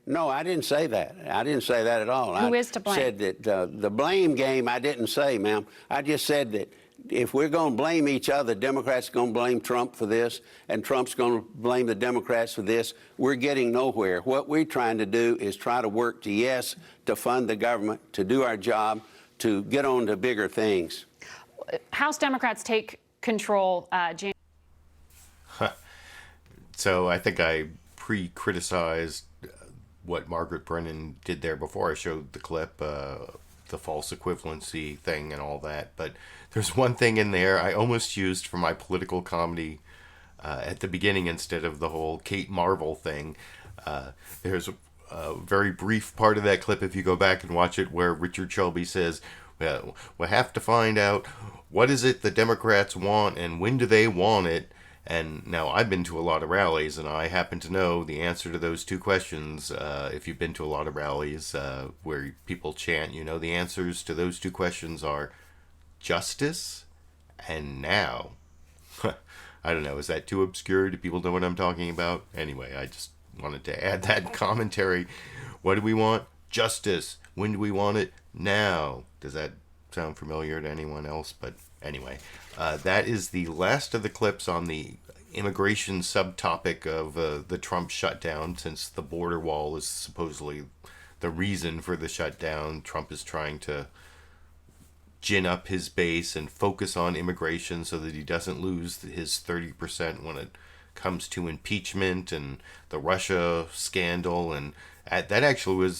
No, I didn't say that. I didn't say that at all. Who is to blame? I said that the blame game, I didn't say, ma'am. I just said that if we're going to blame each other, Democrats are going to blame Trump for this, and Trump's going to blame the Democrats for this, we're getting nowhere. What we're trying to do is try to work to fund the government, to do our job, to get on to bigger things. House Democrats take control. So I think I pre-criticized what Margaret Brennan did there before I showed the clip, the false equivalency thing and all that. But there's one thing in there I almost used for my political comedy at the beginning instead of the whole Kate Marvel thing. There's a very brief part of that clip, if you go back and watch it, where Richard Shelby says, well, we'll have to find out what is it the Democrats want and when do they want it. And now I've been to a lot of rallies, and I happen to know the answer to those 2 questions. If you've been to a lot of rallies where people chant, the answers to those 2 questions are justice and now. I don't know, is that too obscure? Do people know what I'm talking about? Anyway, I just wanted to add that commentary. What do we want? Justice. When do we want it? Now. Does that sound familiar to anyone else? But anyway, that is the last of the clips on the immigration subtopic of the Trump shutdown. Since the border wall is supposedly the reason for the shutdown, Trump is trying to gin up his base and focus on immigration so that he doesn't lose his 30% when it comes to impeachment and the Russia scandal, and that actually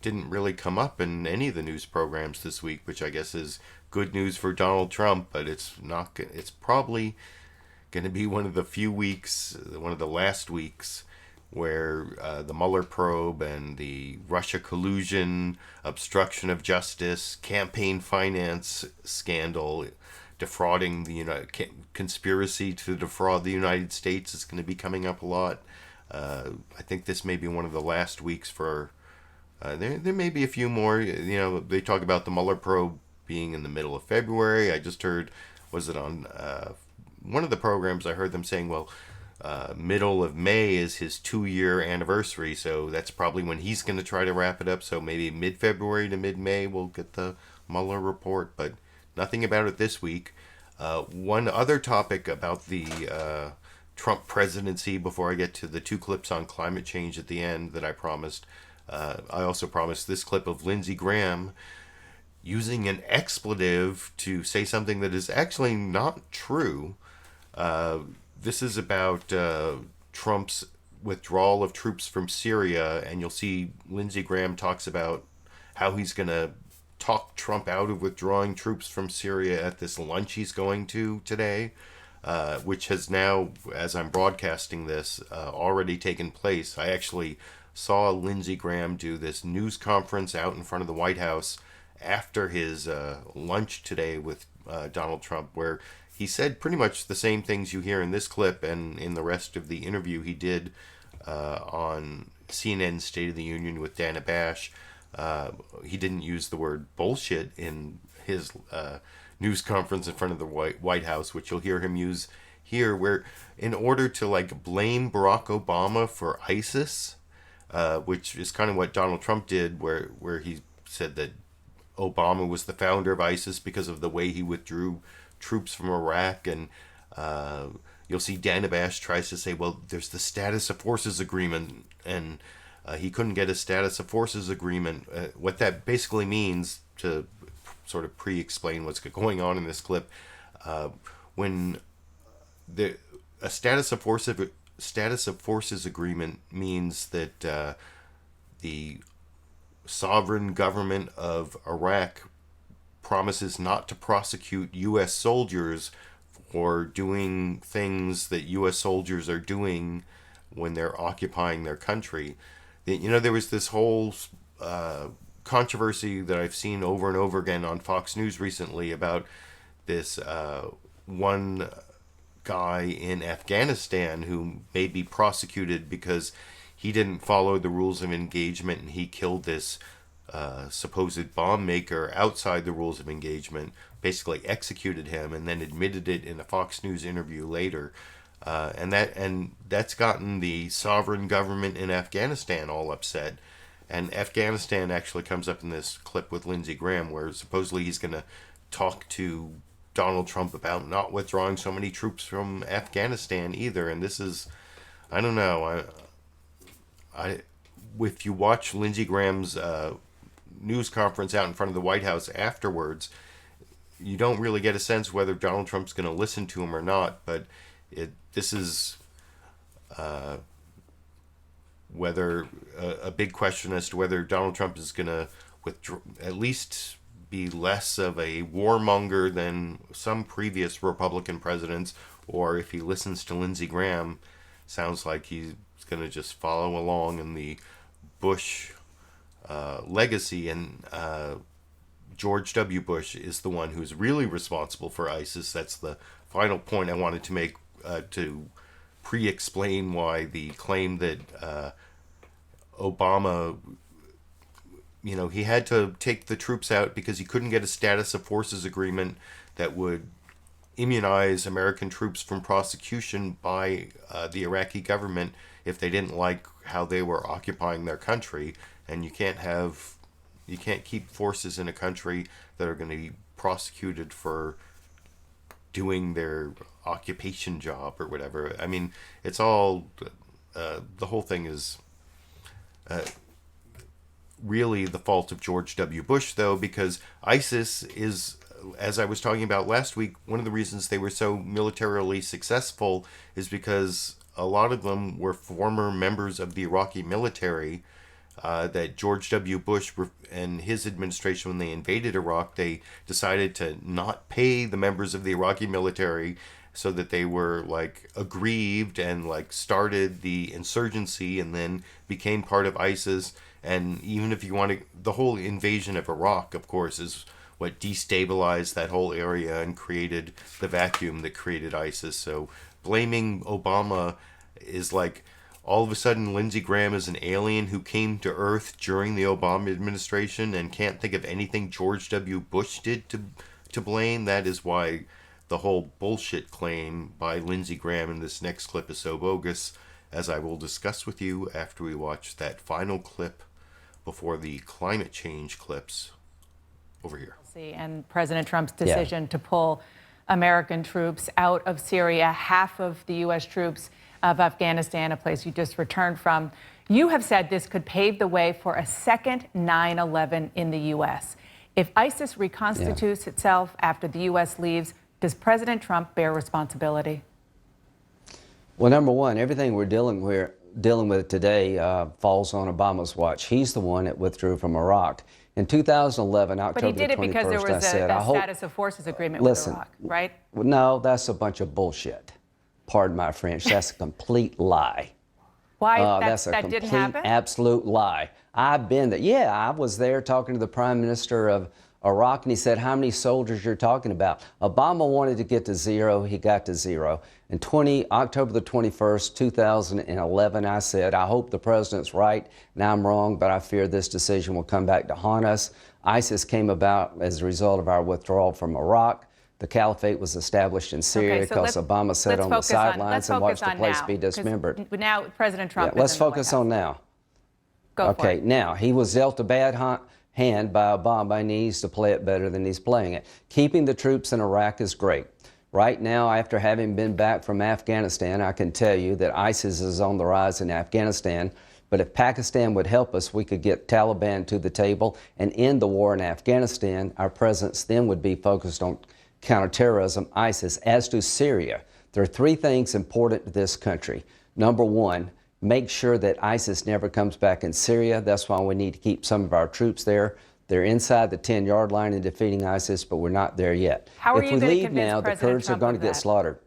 didn't really come up in any of the news programs this week, which I guess is good news for Donald Trump, but it's probably going to be one of the few weeks, one of the last weeks, where the Mueller probe and the Russia collusion, obstruction of justice, campaign finance scandal, defrauding the conspiracy to defraud the United States is going to be coming up a lot. I think this may be one of the last weeks for. There may be a few more. They talk about the Mueller probe being in the middle of February. I just heard, was it on one of the programs? I heard them saying, well, middle of May is his 2-year anniversary, so that's probably when he's going to try to wrap it up. So maybe mid-February to mid-May we'll get the Mueller report, but nothing about it this week. One other topic about the Trump presidency before I get to the 2 clips on climate change at the end that I promised. I also promised this clip of Lindsey Graham using an expletive to say something that is actually not true. This is about Trump's withdrawal of troops from Syria, and you'll see Lindsey Graham talks about how he's going to talk Trump out of withdrawing troops from Syria at this lunch he's going to today, which has now, as I'm broadcasting this, already taken place. I actually saw Lindsey Graham do this news conference out in front of the White House after his lunch today with Donald Trump, where he said pretty much the same things you hear in this clip and in the rest of the interview he did on CNN's State of the Union with Dana Bash. He didn't use the word bullshit in his news conference in front of the White House, which you'll hear him use here, where in order to blame Barack Obama for ISIS, which is kind of what Donald Trump did, where he said that Obama was the founder of ISIS because of the way he withdrew troops from Iraq, and you'll see Dana Bash tries to say, well, there's the status of forces agreement, and he couldn't get a status of forces agreement. What that basically means, to sort of pre-explain what's going on in this clip, when a status of forces agreement means that the sovereign government of Iraq promises not to prosecute U.S. soldiers for doing things that U.S. soldiers are doing when they're occupying their country. There was this whole controversy that I've seen over and over again on Fox News recently about this one guy in Afghanistan who may be prosecuted because he didn't follow the rules of engagement and he killed this supposed bomb maker outside the rules of engagement, basically executed him, and then admitted it in a Fox News interview later. And that's gotten the sovereign government in Afghanistan all upset. And Afghanistan actually comes up in this clip with Lindsey Graham, where supposedly he's going to talk to Donald Trump about not withdrawing so many troops from Afghanistan either. And this is, I don't know, if you watch Lindsey Graham's news conference out in front of the White House afterwards, you don't really get a sense whether Donald Trump's going to listen to him or not. But this is whether a big question as to whether Donald Trump is going to at least be less of a warmonger than some previous Republican presidents, or if he listens to Lindsey Graham, sounds like he's going to just follow along in the Bush legacy. And George W. Bush is the one who's really responsible for ISIS. That's the final point I wanted to make, to pre-explain why the claim that Obama, he had to take the troops out because he couldn't get a status of forces agreement that would immunize American troops from prosecution by the Iraqi government if they didn't like how they were occupying their country. And you can't keep forces in a country that are going to be prosecuted for doing their occupation job or whatever. I mean, it's all, the whole thing is really the fault of George W. Bush, though, because ISIS is, as I was talking about last week, one of the reasons they were so militarily successful is because a lot of them were former members of the Iraqi military. That George W. Bush and his administration, when they invaded Iraq, they decided to not pay the members of the Iraqi military, so that they were like aggrieved and like started the insurgency and then became part of ISIS. And even if you want to, the whole invasion of Iraq, of course, is what destabilized that whole area and created the vacuum that created ISIS. So blaming Obama is like, all of a sudden Lindsey Graham is an alien who came to Earth during the Obama administration and can't think of anything George W. Bush did to blame. That is why the whole bullshit claim by Lindsey Graham in this next clip is so bogus, as I will discuss with you after we watch that final clip before the climate change clips over here. And President Trump's decision to pull American troops out of Syria, half of the U.S. troops of Afghanistan, a place you just returned from. You have said this could pave the way for a second 9/11 in the U.S. If ISIS reconstitutes itself after the U.S. leaves, does President Trump bear responsibility? Well, number one, everything we're dealing with today falls on Obama's watch. He's the one that withdrew from Iraq. In 2011, October 21st, but he did it because there was a status of forces agreement with Iraq, right? No, that's a bunch of bullshit. Pardon my French. That's a complete lie. Why? That's a that complete, didn't happen? absolute lie. I've been there. Yeah, I was there talking to the Prime Minister of Iraq, and he said, how many soldiers you're talking about? Obama wanted to get to zero. He got to zero. And October the 21st, 2011, I said, I hope the president's right. Now I'm wrong, but I fear this decision will come back to haunt us. ISIS came about as a result of our withdrawal from Iraq. The caliphate was established in Syria because Obama sat on the sidelines and watched the place be dismembered. Now President Trump. Let's focus on now. Go for it. Now he was dealt a bad hand by Obama, and he needs to play it better than he's playing it. Keeping the troops in Iraq is great. Right now, after having been back from Afghanistan, I can tell you that ISIS is on the rise in Afghanistan. But if Pakistan would help us, we could get Taliban to the table and end the war in Afghanistan. Our presence then would be focused on counterterrorism, ISIS, as to Syria. There are three things important to this country. Number one, make sure that ISIS never comes back in Syria. That's why we need to keep some of our troops there. They're inside the 10-yard line in defeating ISIS, but we're not there yet. How are you going to leave now, the Kurds are going to get slaughtered.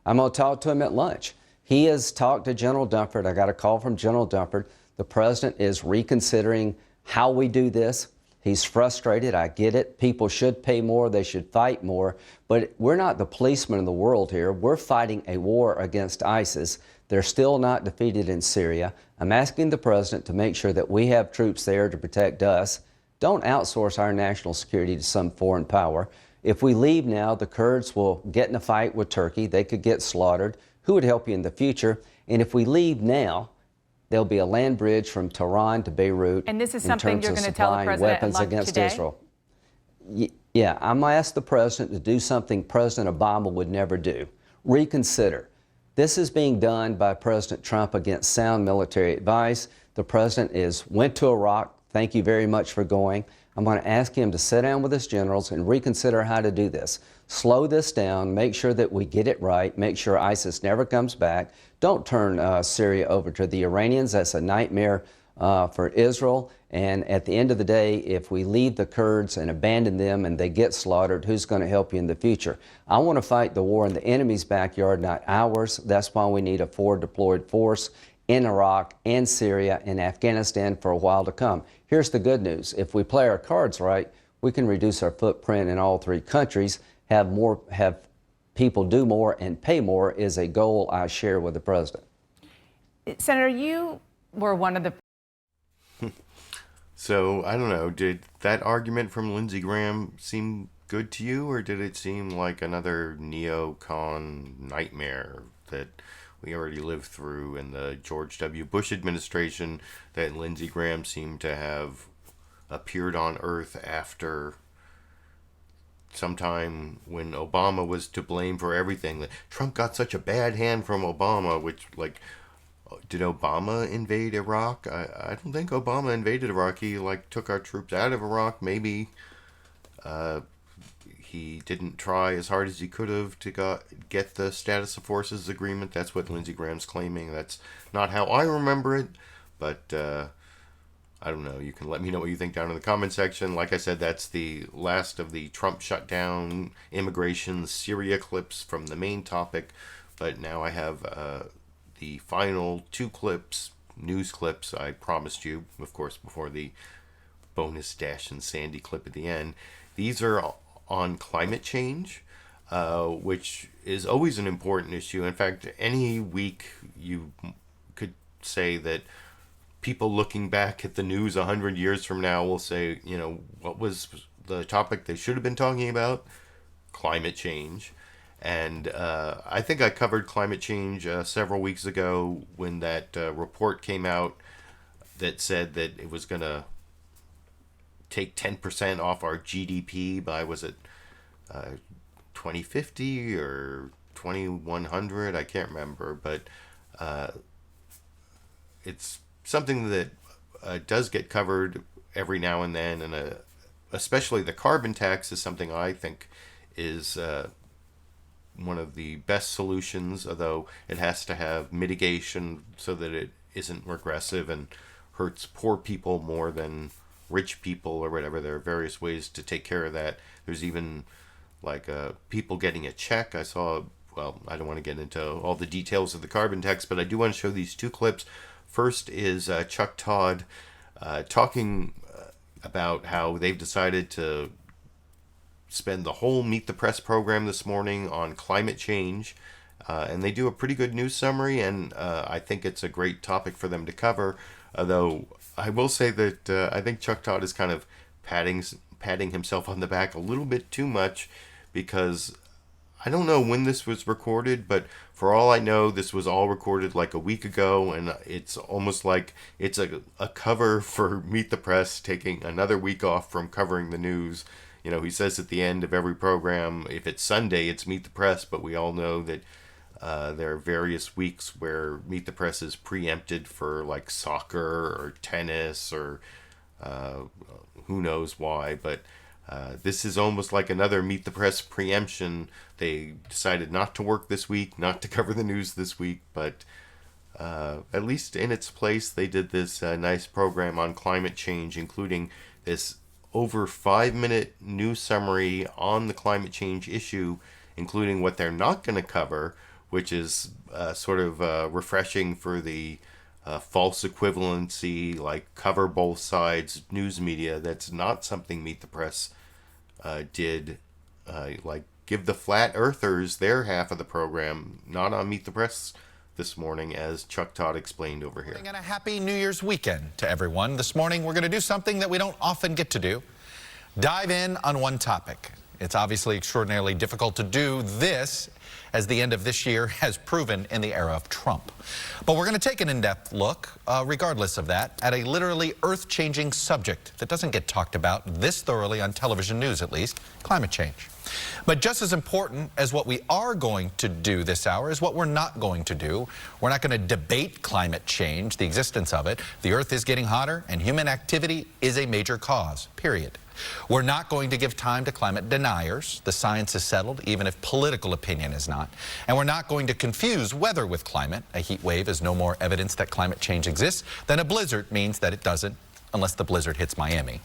I'm going to talk to him at lunch. He has talked to General Dunford. I got a call from General Dunford. The president is reconsidering how we do this. He's frustrated. I get it. People should pay more. They should fight more. But we're not the policemen in the world here. We're fighting a war against ISIS. They're still not defeated in Syria. I'm asking the president to make sure that we have troops there to protect us. Don't outsource our national security to some foreign power. If we leave now, the Kurds will get in a fight with Turkey. They could get slaughtered. Who would help you in the future? And if we leave now, there'll be a land bridge from Tehran to Beirut. And this is something you're going to tell the president at lunch against today? Israel. Yeah, I'm going to ask the president to do something President Obama would never do. Reconsider. This is being done by President Trump against sound military advice. The president went to Iraq. Thank you very much for going. I'm going to ask him to sit down with his generals and reconsider how to do this. Slow this down, make sure that we get it right, make sure ISIS never comes back. Don't turn Syria over to the Iranians. That's a nightmare for Israel. And at the end of the day, if we leave the Kurds and abandon them and they get slaughtered, who's going to help you in the future? I want to fight the war in the enemy's backyard, not ours. That's why we need a forward deployed force in Iraq and Syria and Afghanistan for a while to come. Here's the good news. If we play our cards right, we can reduce our footprint in all three countries, have people do more and pay more is a goal I share with the president. Senator, you were one of the... So, I don't know, did that argument from Lindsey Graham seem good to you, or did it seem like another neocon nightmare that we already lived through in the George W. Bush administration, that Lindsey Graham seemed to have appeared on Earth after sometime when Obama was to blame for everything? That Trump got such a bad hand from Obama, which, like, did Obama invade Iraq? I don't think Obama invaded Iraq. He, like, took our troops out of Iraq. Maybe he didn't try as hard as he could have to get the status of forces agreement. That's what Lindsey Graham's claiming. That's not how I remember it, but I don't know. You can let me know what you think down in the comment section. Like I said, that's the last of the Trump shutdown, immigration, Syria clips from the main topic. But now I have the final 2 clips, news clips I promised you, of course, before the bonus Dash and Sandy clip at the end. These are on climate change, which is always an important issue. In fact, any week you could say that people looking back at the news 100 years from now will say, you know, what was the topic they should have been talking about? Climate change. And I think I covered climate change several weeks ago when that report came out that said that it was going to take 10% off our GDP by, was it 2050 or 2100? I can't remember, but it's something that does get covered every now and then, and especially the carbon tax is something I think is one of the best solutions, although it has to have mitigation so that it isn't regressive and hurts poor people more than rich people or whatever. There are various ways to take care of that. There's even like people getting a check. I saw, well, I don't want to get into all the details of the carbon tax, but I do want to show these 2 clips. First is Chuck Todd talking about how they've decided to spend the whole Meet the Press program this morning on climate change. And they do a pretty good news summary, and I think it's a great topic for them to cover. Although I will say that I think Chuck Todd is kind of patting himself on the back a little bit too much, because I don't know when this was recorded, but for all I know, this was all recorded like a week ago, and it's almost like it's a cover for Meet the Press taking another week off from covering the news. You know, he says at the end of every program, if it's Sunday, it's Meet the Press, but we all know that there are various weeks where Meet the Press is preempted for like soccer or tennis or who knows why, but this is almost like another Meet the Press preemption. They decided not to work this week, not to cover the news this week, but at least in its place, they did this nice program on climate change, including this over 5-minute news summary on the climate change issue, including what they're not going to cover, which is sort of refreshing for the false equivalency, like cover both sides news media. That's not something Meet the Press did. Like give the flat earthers their half of the program, not on Meet the Press this morning, as Chuck Todd explained over here. And a happy New Year's weekend to everyone. This morning we're going to do something that we don't often get to do. Dive in on one topic. It's obviously extraordinarily difficult to do this, as the end of this year has proven in the era of Trump. But we're going to take an in-depth look, regardless of that, at a literally earth-changing subject that doesn't get talked about this thoroughly on television news, at least, climate change. But just as important as what we are going to do this hour is what we're not going to do. We're not going to debate climate change, the existence of it. The earth is getting hotter, and human activity is a major cause, period. We're not going to give time to climate deniers. The science is settled, even if political opinion is not. And we're not going to confuse weather with climate. A heat wave is no more evidence that climate change exists than a blizzard means that it doesn't, unless the blizzard hits Miami.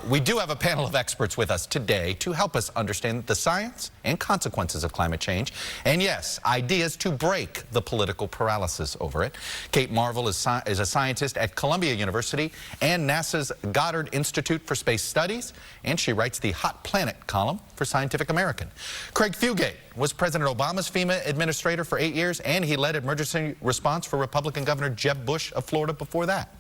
We do have a panel of experts with us today to help us understand the science and consequences of climate change, and yes, ideas to break the political paralysis over it. Kate Marvel is a scientist at Columbia University and NASA's Goddard Institute for Space Studies, and she writes the Hot Planet column for Scientific American. Craig Fugate was President Obama's FEMA administrator for 8 years, and he led emergency response for Republican Governor Jeb Bush of Florida before that.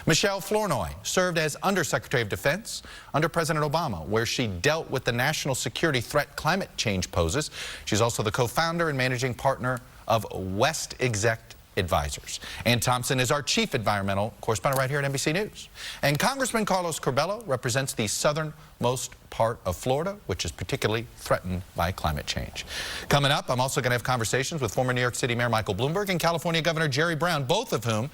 Michelle Flournoy served as Undersecretary of Defense under President Obama, where she dealt with the national security threat climate change poses. She's also the co-founder and managing partner of West Exec Advisors. Ann Thompson is our chief environmental correspondent right here at NBC News. And Congressman Carlos Curbelo represents the southernmost part of Florida, which is particularly threatened by climate change. Coming up, I'm also going to have conversations with former New York City Mayor Michael Bloomberg and California Governor Jerry Brown, both of whom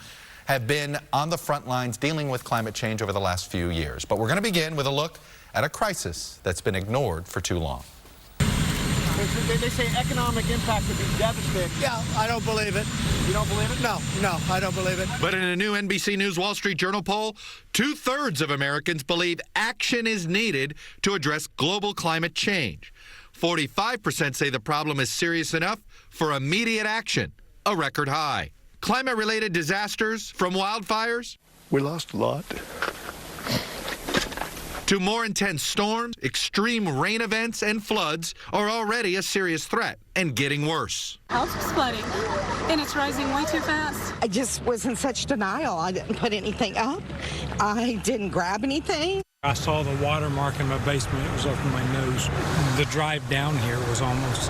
have been on the front lines dealing with climate change over the last few years. But we're going to begin with a look at a crisis that's been ignored for too long. They say economic impact would be devastating. Yeah, I don't believe it. You don't believe it? No, I don't believe it. But in a new NBC News Wall Street Journal poll, 2/3 of Americans believe action is needed to address global climate change. 45% say the problem is serious enough for immediate action, a record high. Climate-related disasters, from wildfires we lost a lot, to more intense storms, extreme rain events, and floods, are already a serious threat and getting worse. House is flooding, and it's rising way too fast. I just was in such denial. I didn't put anything up. I didn't grab anything. I saw the watermark in my basement. It was over my nose. The drive down here was almost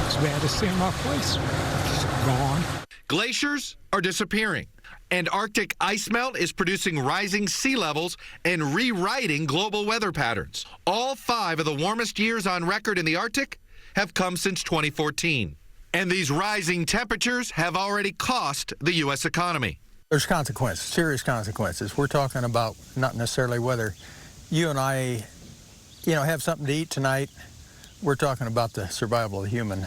as bad as seeing my place. Just gone. Glaciers are disappearing, and Arctic ice melt is producing rising sea levels and rewriting global weather patterns. All 5 of the warmest years on record in the Arctic have come since 2014. And these rising temperatures have already cost the U.S. economy. There's consequences, serious consequences. We're talking about not necessarily whether you and I, have something to eat tonight. We're talking about the survival of the human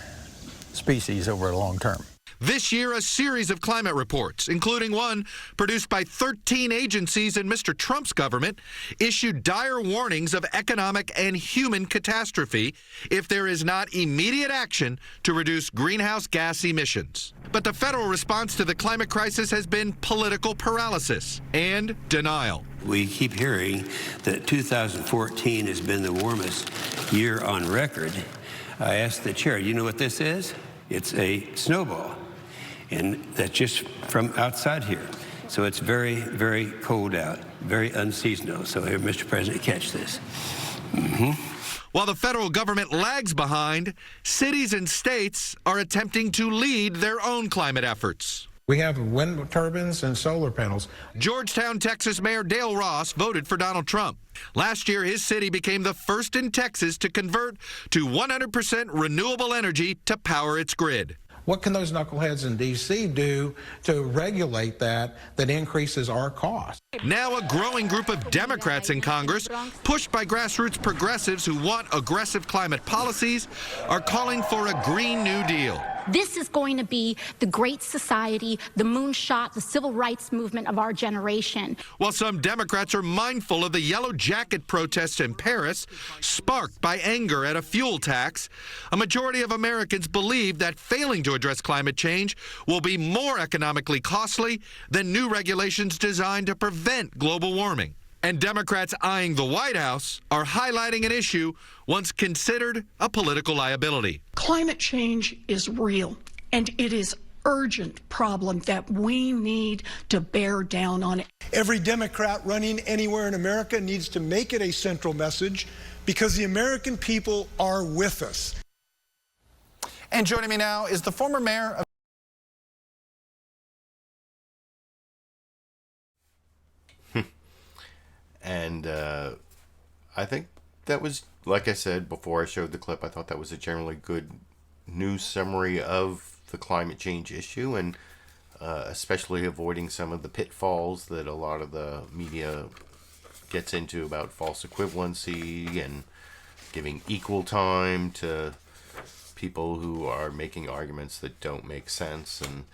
species over a long term. This year, a series of climate reports, including one produced by 13 agencies in Mr. Trump's government, issued dire warnings of economic and human catastrophe if there is not immediate action to reduce greenhouse gas emissions. But the federal response to the climate crisis has been political paralysis and denial. We keep hearing that 2014 has been the warmest year on record. I asked the chair, you know what this is? It's a snowball. And that's just from outside here. So it's very, very cold out, very unseasonal. So here, Mr. President, catch this. While the federal government lags behind, cities and states are attempting to lead their own climate efforts. We have wind turbines and solar panels. Georgetown, Texas Mayor Dale Ross voted for Donald Trump. Last year, his city became the first in Texas to convert to 100% renewable energy to power its grid. What can those knuckleheads in D.C. do to regulate that increases our cost? Now a growing group of Democrats in Congress, pushed by grassroots progressives who want aggressive climate policies, are calling for a Green New Deal. This is going to be the Great Society, the moonshot, the civil rights movement of our generation. While some Democrats are mindful of the Yellow Jacket protests in Paris, sparked by anger at a fuel tax, a majority of Americans believe that failing to address climate change will be more economically costly than new regulations designed to prevent global warming. And Democrats eyeing the White House are highlighting an issue once considered a political liability. Climate change is real, and it is urgent problem that we need to bear down on it. Every Democrat running anywhere in America needs to make it a central message because the American people are with us. And joining me now is the former mayor of And I think that was, like I said before I showed the clip, I thought that was a generally good news summary of the climate change issue, and especially avoiding some of the pitfalls that a lot of the media gets into about false equivalency and giving equal time to people who are making arguments that don't make sense. And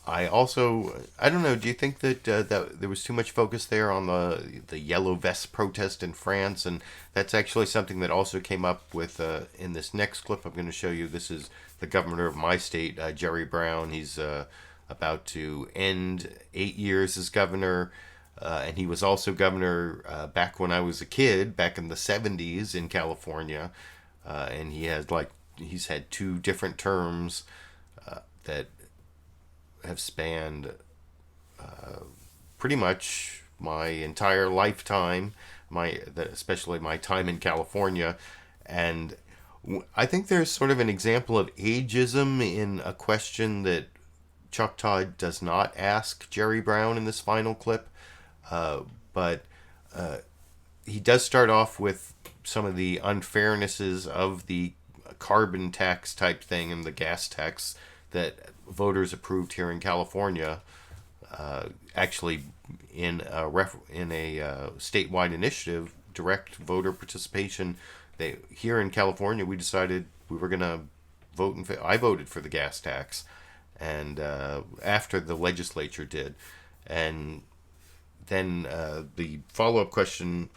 I don't know, do you think that that there was too much focus there on the yellow vest protest in France? And that's actually something that also came up with in this next clip I'm going to show you. This is the governor of my state, Jerry Brown. He's about to end 8 years as governor, and he was also governor back when I was a kid, back in the 70s in California. And he's had 2 different terms that have spanned pretty much my entire lifetime, especially my time in California. And I think there's sort of an example of ageism in a question that Chuck Todd does not ask Jerry Brown in this final clip, but he does start off with some of the unfairnesses of the carbon tax type thing and the gas tax that voters approved here in California, actually in a statewide initiative, direct voter participation. Here in California, we decided we were going to vote in favor. I voted for the gas tax, and after the legislature did. And then the follow-up question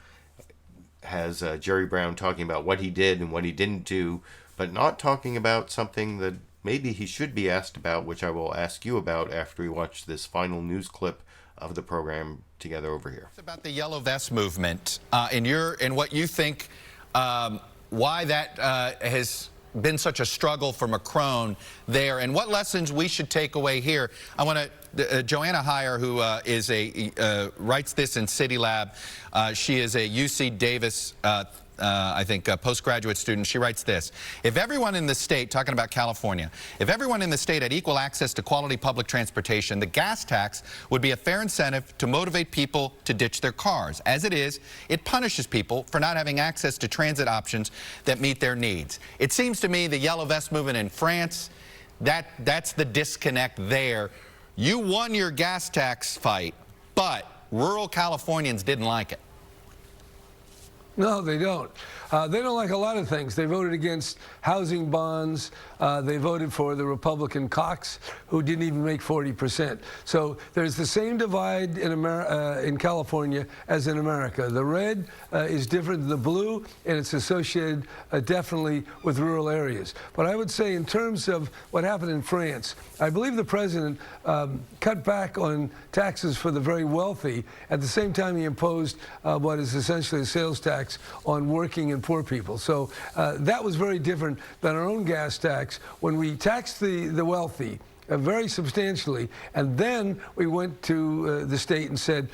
has Jerry Brown talking about what he did and what he didn't do, but not talking about something that maybe he should be asked about, which I will ask you about after we watch this final news clip of the program together over here. It's about the Yellow Vest movement, in what you think, why that has been such a struggle for Macron there, and what lessons we should take away here. I want to, Joanna Heyer, who writes this in City Lab. She is a UC Davis, I think, a postgraduate student. She writes this: if everyone in the state, talking about California, if everyone in the state had equal access to quality public transportation, the gas tax would be a fair incentive to motivate people to ditch their cars. As it is, it punishes people for not having access to transit options that meet their needs. It seems to me the Yellow Vest movement in France, that's the disconnect there. You won your gas tax fight, but rural Californians didn't like it. No, they don't. They don't like a lot of things. They voted against housing bonds. They voted for the Republican Cox, who didn't even make 40%. So there's the same divide in California as in America. The red is different than the blue, and it's associated definitely with rural areas. But I would say in terms of what happened in France, I believe the president cut back on taxes for the very wealthy. At the same time, he imposed what is essentially a sales tax on working and poor people. So that was very different than our own gas tax, when we taxed the wealthy very substantially, and then we went to the state and said,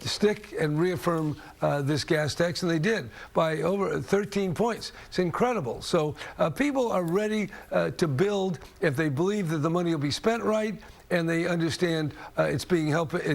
stick and reaffirm this gas tax, and they did by over 13 points. It's incredible. So people are ready to build if they believe that the money will be spent right, and they understand it's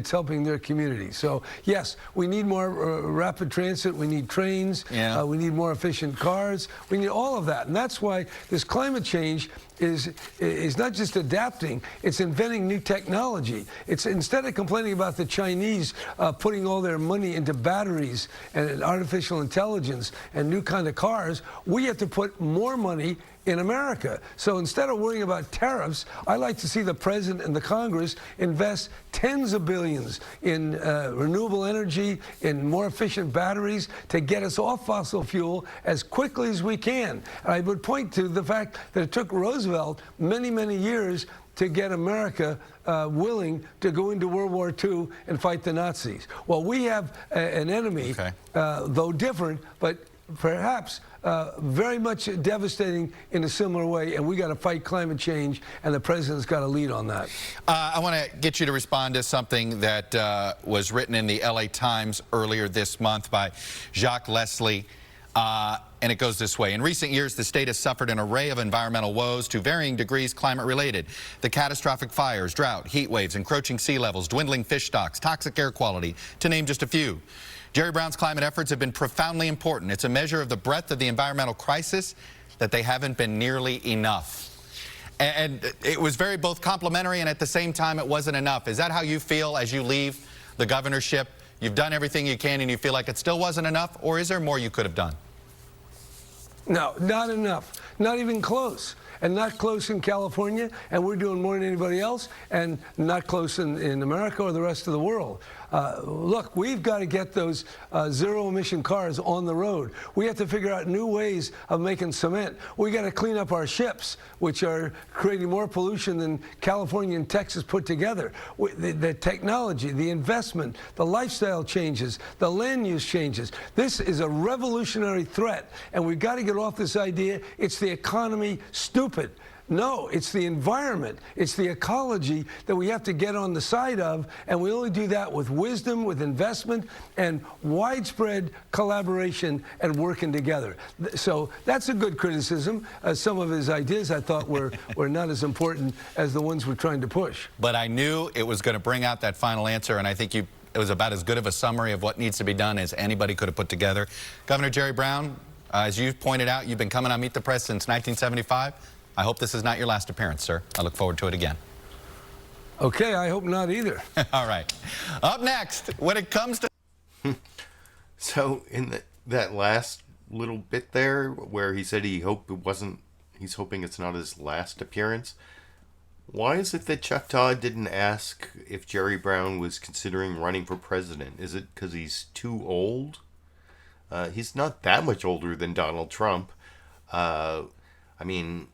helping their community. So yes, we need more rapid transit. We need trains. Yeah. We need more efficient cars. We need all of that, and that's why this climate change is not just adapting, it's inventing new technology. It's instead of complaining about the Chinese putting all their money into batteries and artificial intelligence and new kind of cars, we have to put more money in America. So instead of worrying about tariffs, I like to see the president and the Congress invest tens of billions in renewable energy, in more efficient batteries to get us off fossil fuel as quickly as we can. And I would point to the fact that it took Roosevelt many, many years to get America willing to go into World War II and fight the Nazis. Well, we have an enemy, though different, but perhaps very much devastating in a similar way, and we got to fight climate change, and the president's got to lead on that. I want to get you to respond to something that was written in the LA Times earlier this month by Jacques Leslie, and it goes this way. In recent years, the state has suffered an array of environmental woes, to varying degrees climate-related. The catastrophic fires, drought, heat waves, encroaching sea levels, dwindling fish stocks, toxic air quality, to name just a few. Jerry Brown's climate efforts have been profoundly important. It's a measure of the breadth of the environmental crisis that they haven't been nearly enough. And it was very both complimentary, and at the same time it wasn't enough. Is that how you feel as you leave the governorship? You've done everything you can and you feel like it still wasn't enough, or is there more you could have done? No, not enough. Not even close. And not close in California, and we're doing more than anybody else, and not close in America or the rest of the world. Look, we've got to get those zero-emission cars on the road. We have to figure out new ways of making cement. We got to clean up our ships, which are creating more pollution than California and Texas put together. The technology, the investment, the lifestyle changes, the land use changes. This is a revolutionary threat, and we've got to get off this idea it's the economy, stupid. No, it's the environment, it's the ecology that we have to get on the side of, and we only do that with wisdom, with investment, and widespread collaboration and working together. So that's a good criticism. Some of his ideas I thought were not as important as the ones we're trying to push. But I knew it was going to bring out that final answer, and I think it was about as good of a summary of what needs to be done as anybody could have put together. Governor Jerry Brown, as you pointed out, you've been coming on Meet the Press since 1975. I hope this is not your last appearance, sir. I look forward to it again. Okay, I hope not either. All right. Up next, when it comes to... So in that last little bit there where he said he's hoping it's not his last appearance, why is it that Chuck Todd didn't ask if Jerry Brown was considering running for president? Is it because he's too old? He's not that much older than Donald Trump. I mean,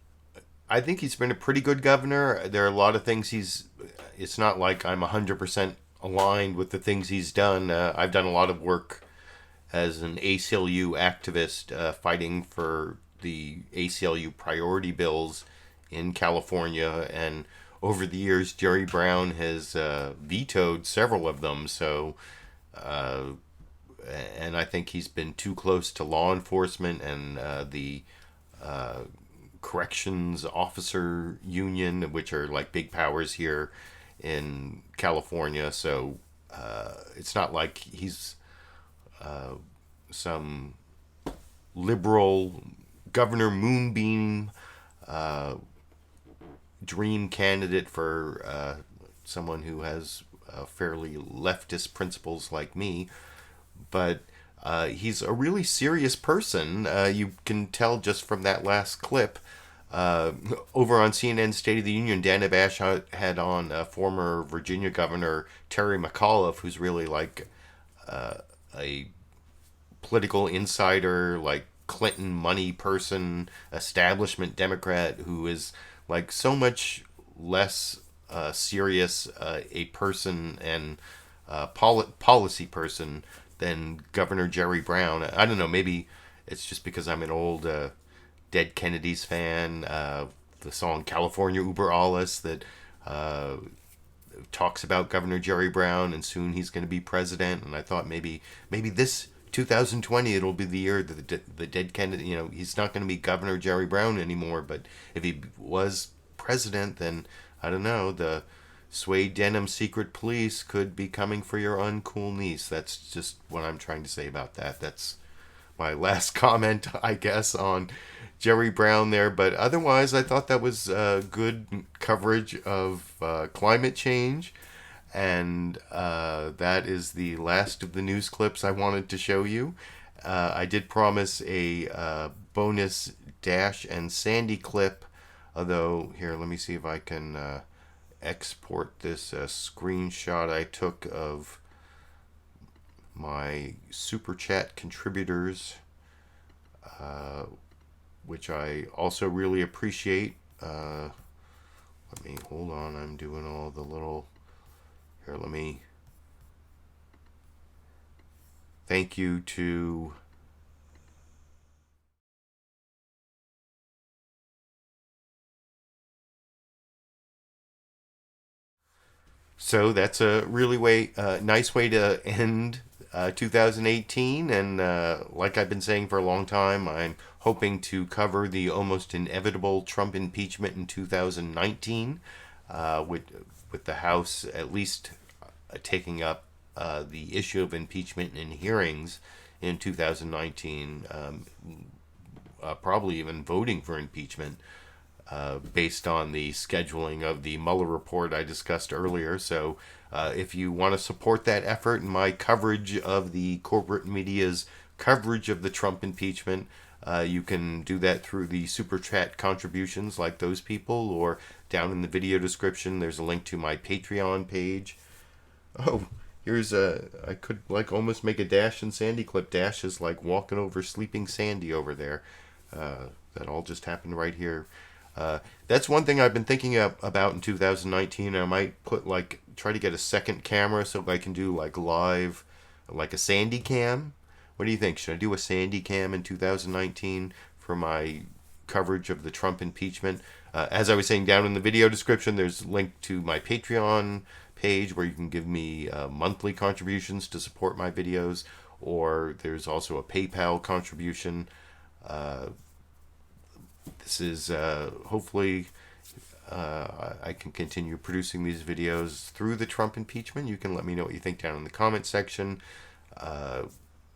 I think he's been a pretty good governor. There are a lot of things it's not like I'm 100% aligned with the things he's done. I've done a lot of work as an ACLU activist fighting for the ACLU priority bills in California, and over the years Jerry Brown has vetoed several of them, so and I think he's been too close to law enforcement and the corrections officer union, which are like big powers here in California, so it's not like he's some liberal Governor Moonbeam dream candidate for someone who has fairly leftist principles like me, but he's a really serious person. You can tell just from that last clip. Over on CNN State of the Union, Dana Bash had on former Virginia Governor Terry McAuliffe, who's really like a political insider, like Clinton money person, establishment Democrat, who is like so much less serious a person and policy person than Governor Jerry Brown. I don't know, maybe it's just because I'm an old Dead Kennedys fan. The song California Über Alles that talks about Governor Jerry Brown, and soon he's going to be president, and I thought maybe this 2020 it'll be the year that the Dead Kennedy, he's not going to be Governor Jerry Brown anymore, but if he was president, then I don't know, the suede denim secret police could be coming for your uncool niece. That's just what I'm trying to say about that. That's my last comment, I guess, on Jerry Brown there, but otherwise I thought that was good coverage of climate change. And that is the last of the news clips I wanted to show you. I did promise a bonus Dash and Sandy clip, although here, let me see if I can export this screenshot I took of my Super Chat contributors, which I also really appreciate. Let me, hold on, I'm doing all the little... Here, let me thank you to so that's a really nice way to end 2018, and like I've been saying for a long time, I'm hoping to cover the almost inevitable Trump impeachment in 2019 with the House at least taking up the issue of impeachment in hearings in 2019, probably even voting for impeachment based on the scheduling of the Mueller report I discussed earlier. So if you want to support that effort and my coverage of the corporate media's coverage of the Trump impeachment, you can do that through the Super Chat contributions like those people, or down in the video description there's a link to my Patreon page. Oh, here's I could like almost make a Dash and Sandy clip. Dash is like walking over sleeping Sandy over there. That all just happened right here. That's one thing I've been thinking about in 2019. I might try to get a second camera so I can do like live, like a Sandy cam. What do you think? Should I do a Sandy cam in 2019 for my coverage of the Trump impeachment? As I was saying, down in the video description, there's a link to my Patreon page where you can give me monthly contributions to support my videos, or there's also a PayPal contribution. This is hopefully I can continue producing these videos through the Trump impeachment. You can let me know what you think down in the comment section.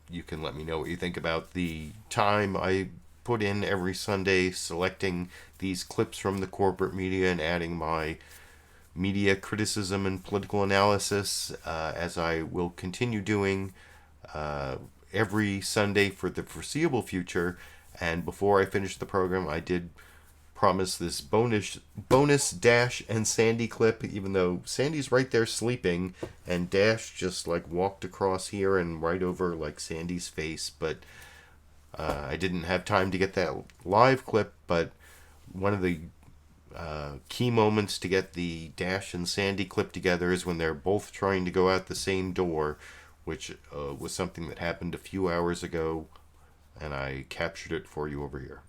You can let me know what you think about the time I put in every Sunday, selecting these clips from the corporate media and adding my media criticism and political analysis, as I will continue doing every Sunday for the foreseeable future. And before I finish the program, I did promise this bonus Dash and Sandy clip, even though Sandy's right there sleeping and Dash just like walked across here and right over like Sandy's face. But I didn't have time to get that live clip. But one of the key moments to get the Dash and Sandy clip together is when they're both trying to go out the same door, which was something that happened a few hours ago, and I captured it for you over here.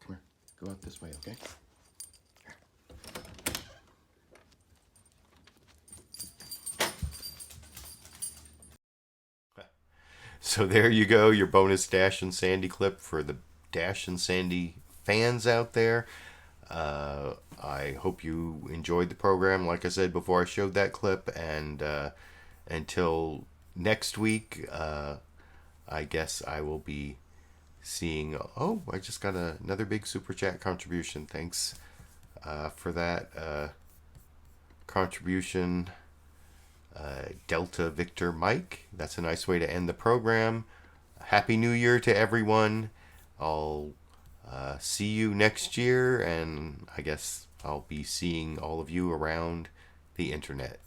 Come here. Go out this way, okay? So there you go, your bonus Dash and Sandy clip for the Dash and Sandy fans out there. I hope you enjoyed the program. Like I said before, I showed that clip, and until next week, I guess I will be seeing... Oh, I just got another big Super Chat contribution. Thanks for that contribution. Delta Victor Mike. That's a nice way to end the program. Happy New Year to everyone. I'll see you next year, and I guess I'll be seeing all of you around the internet.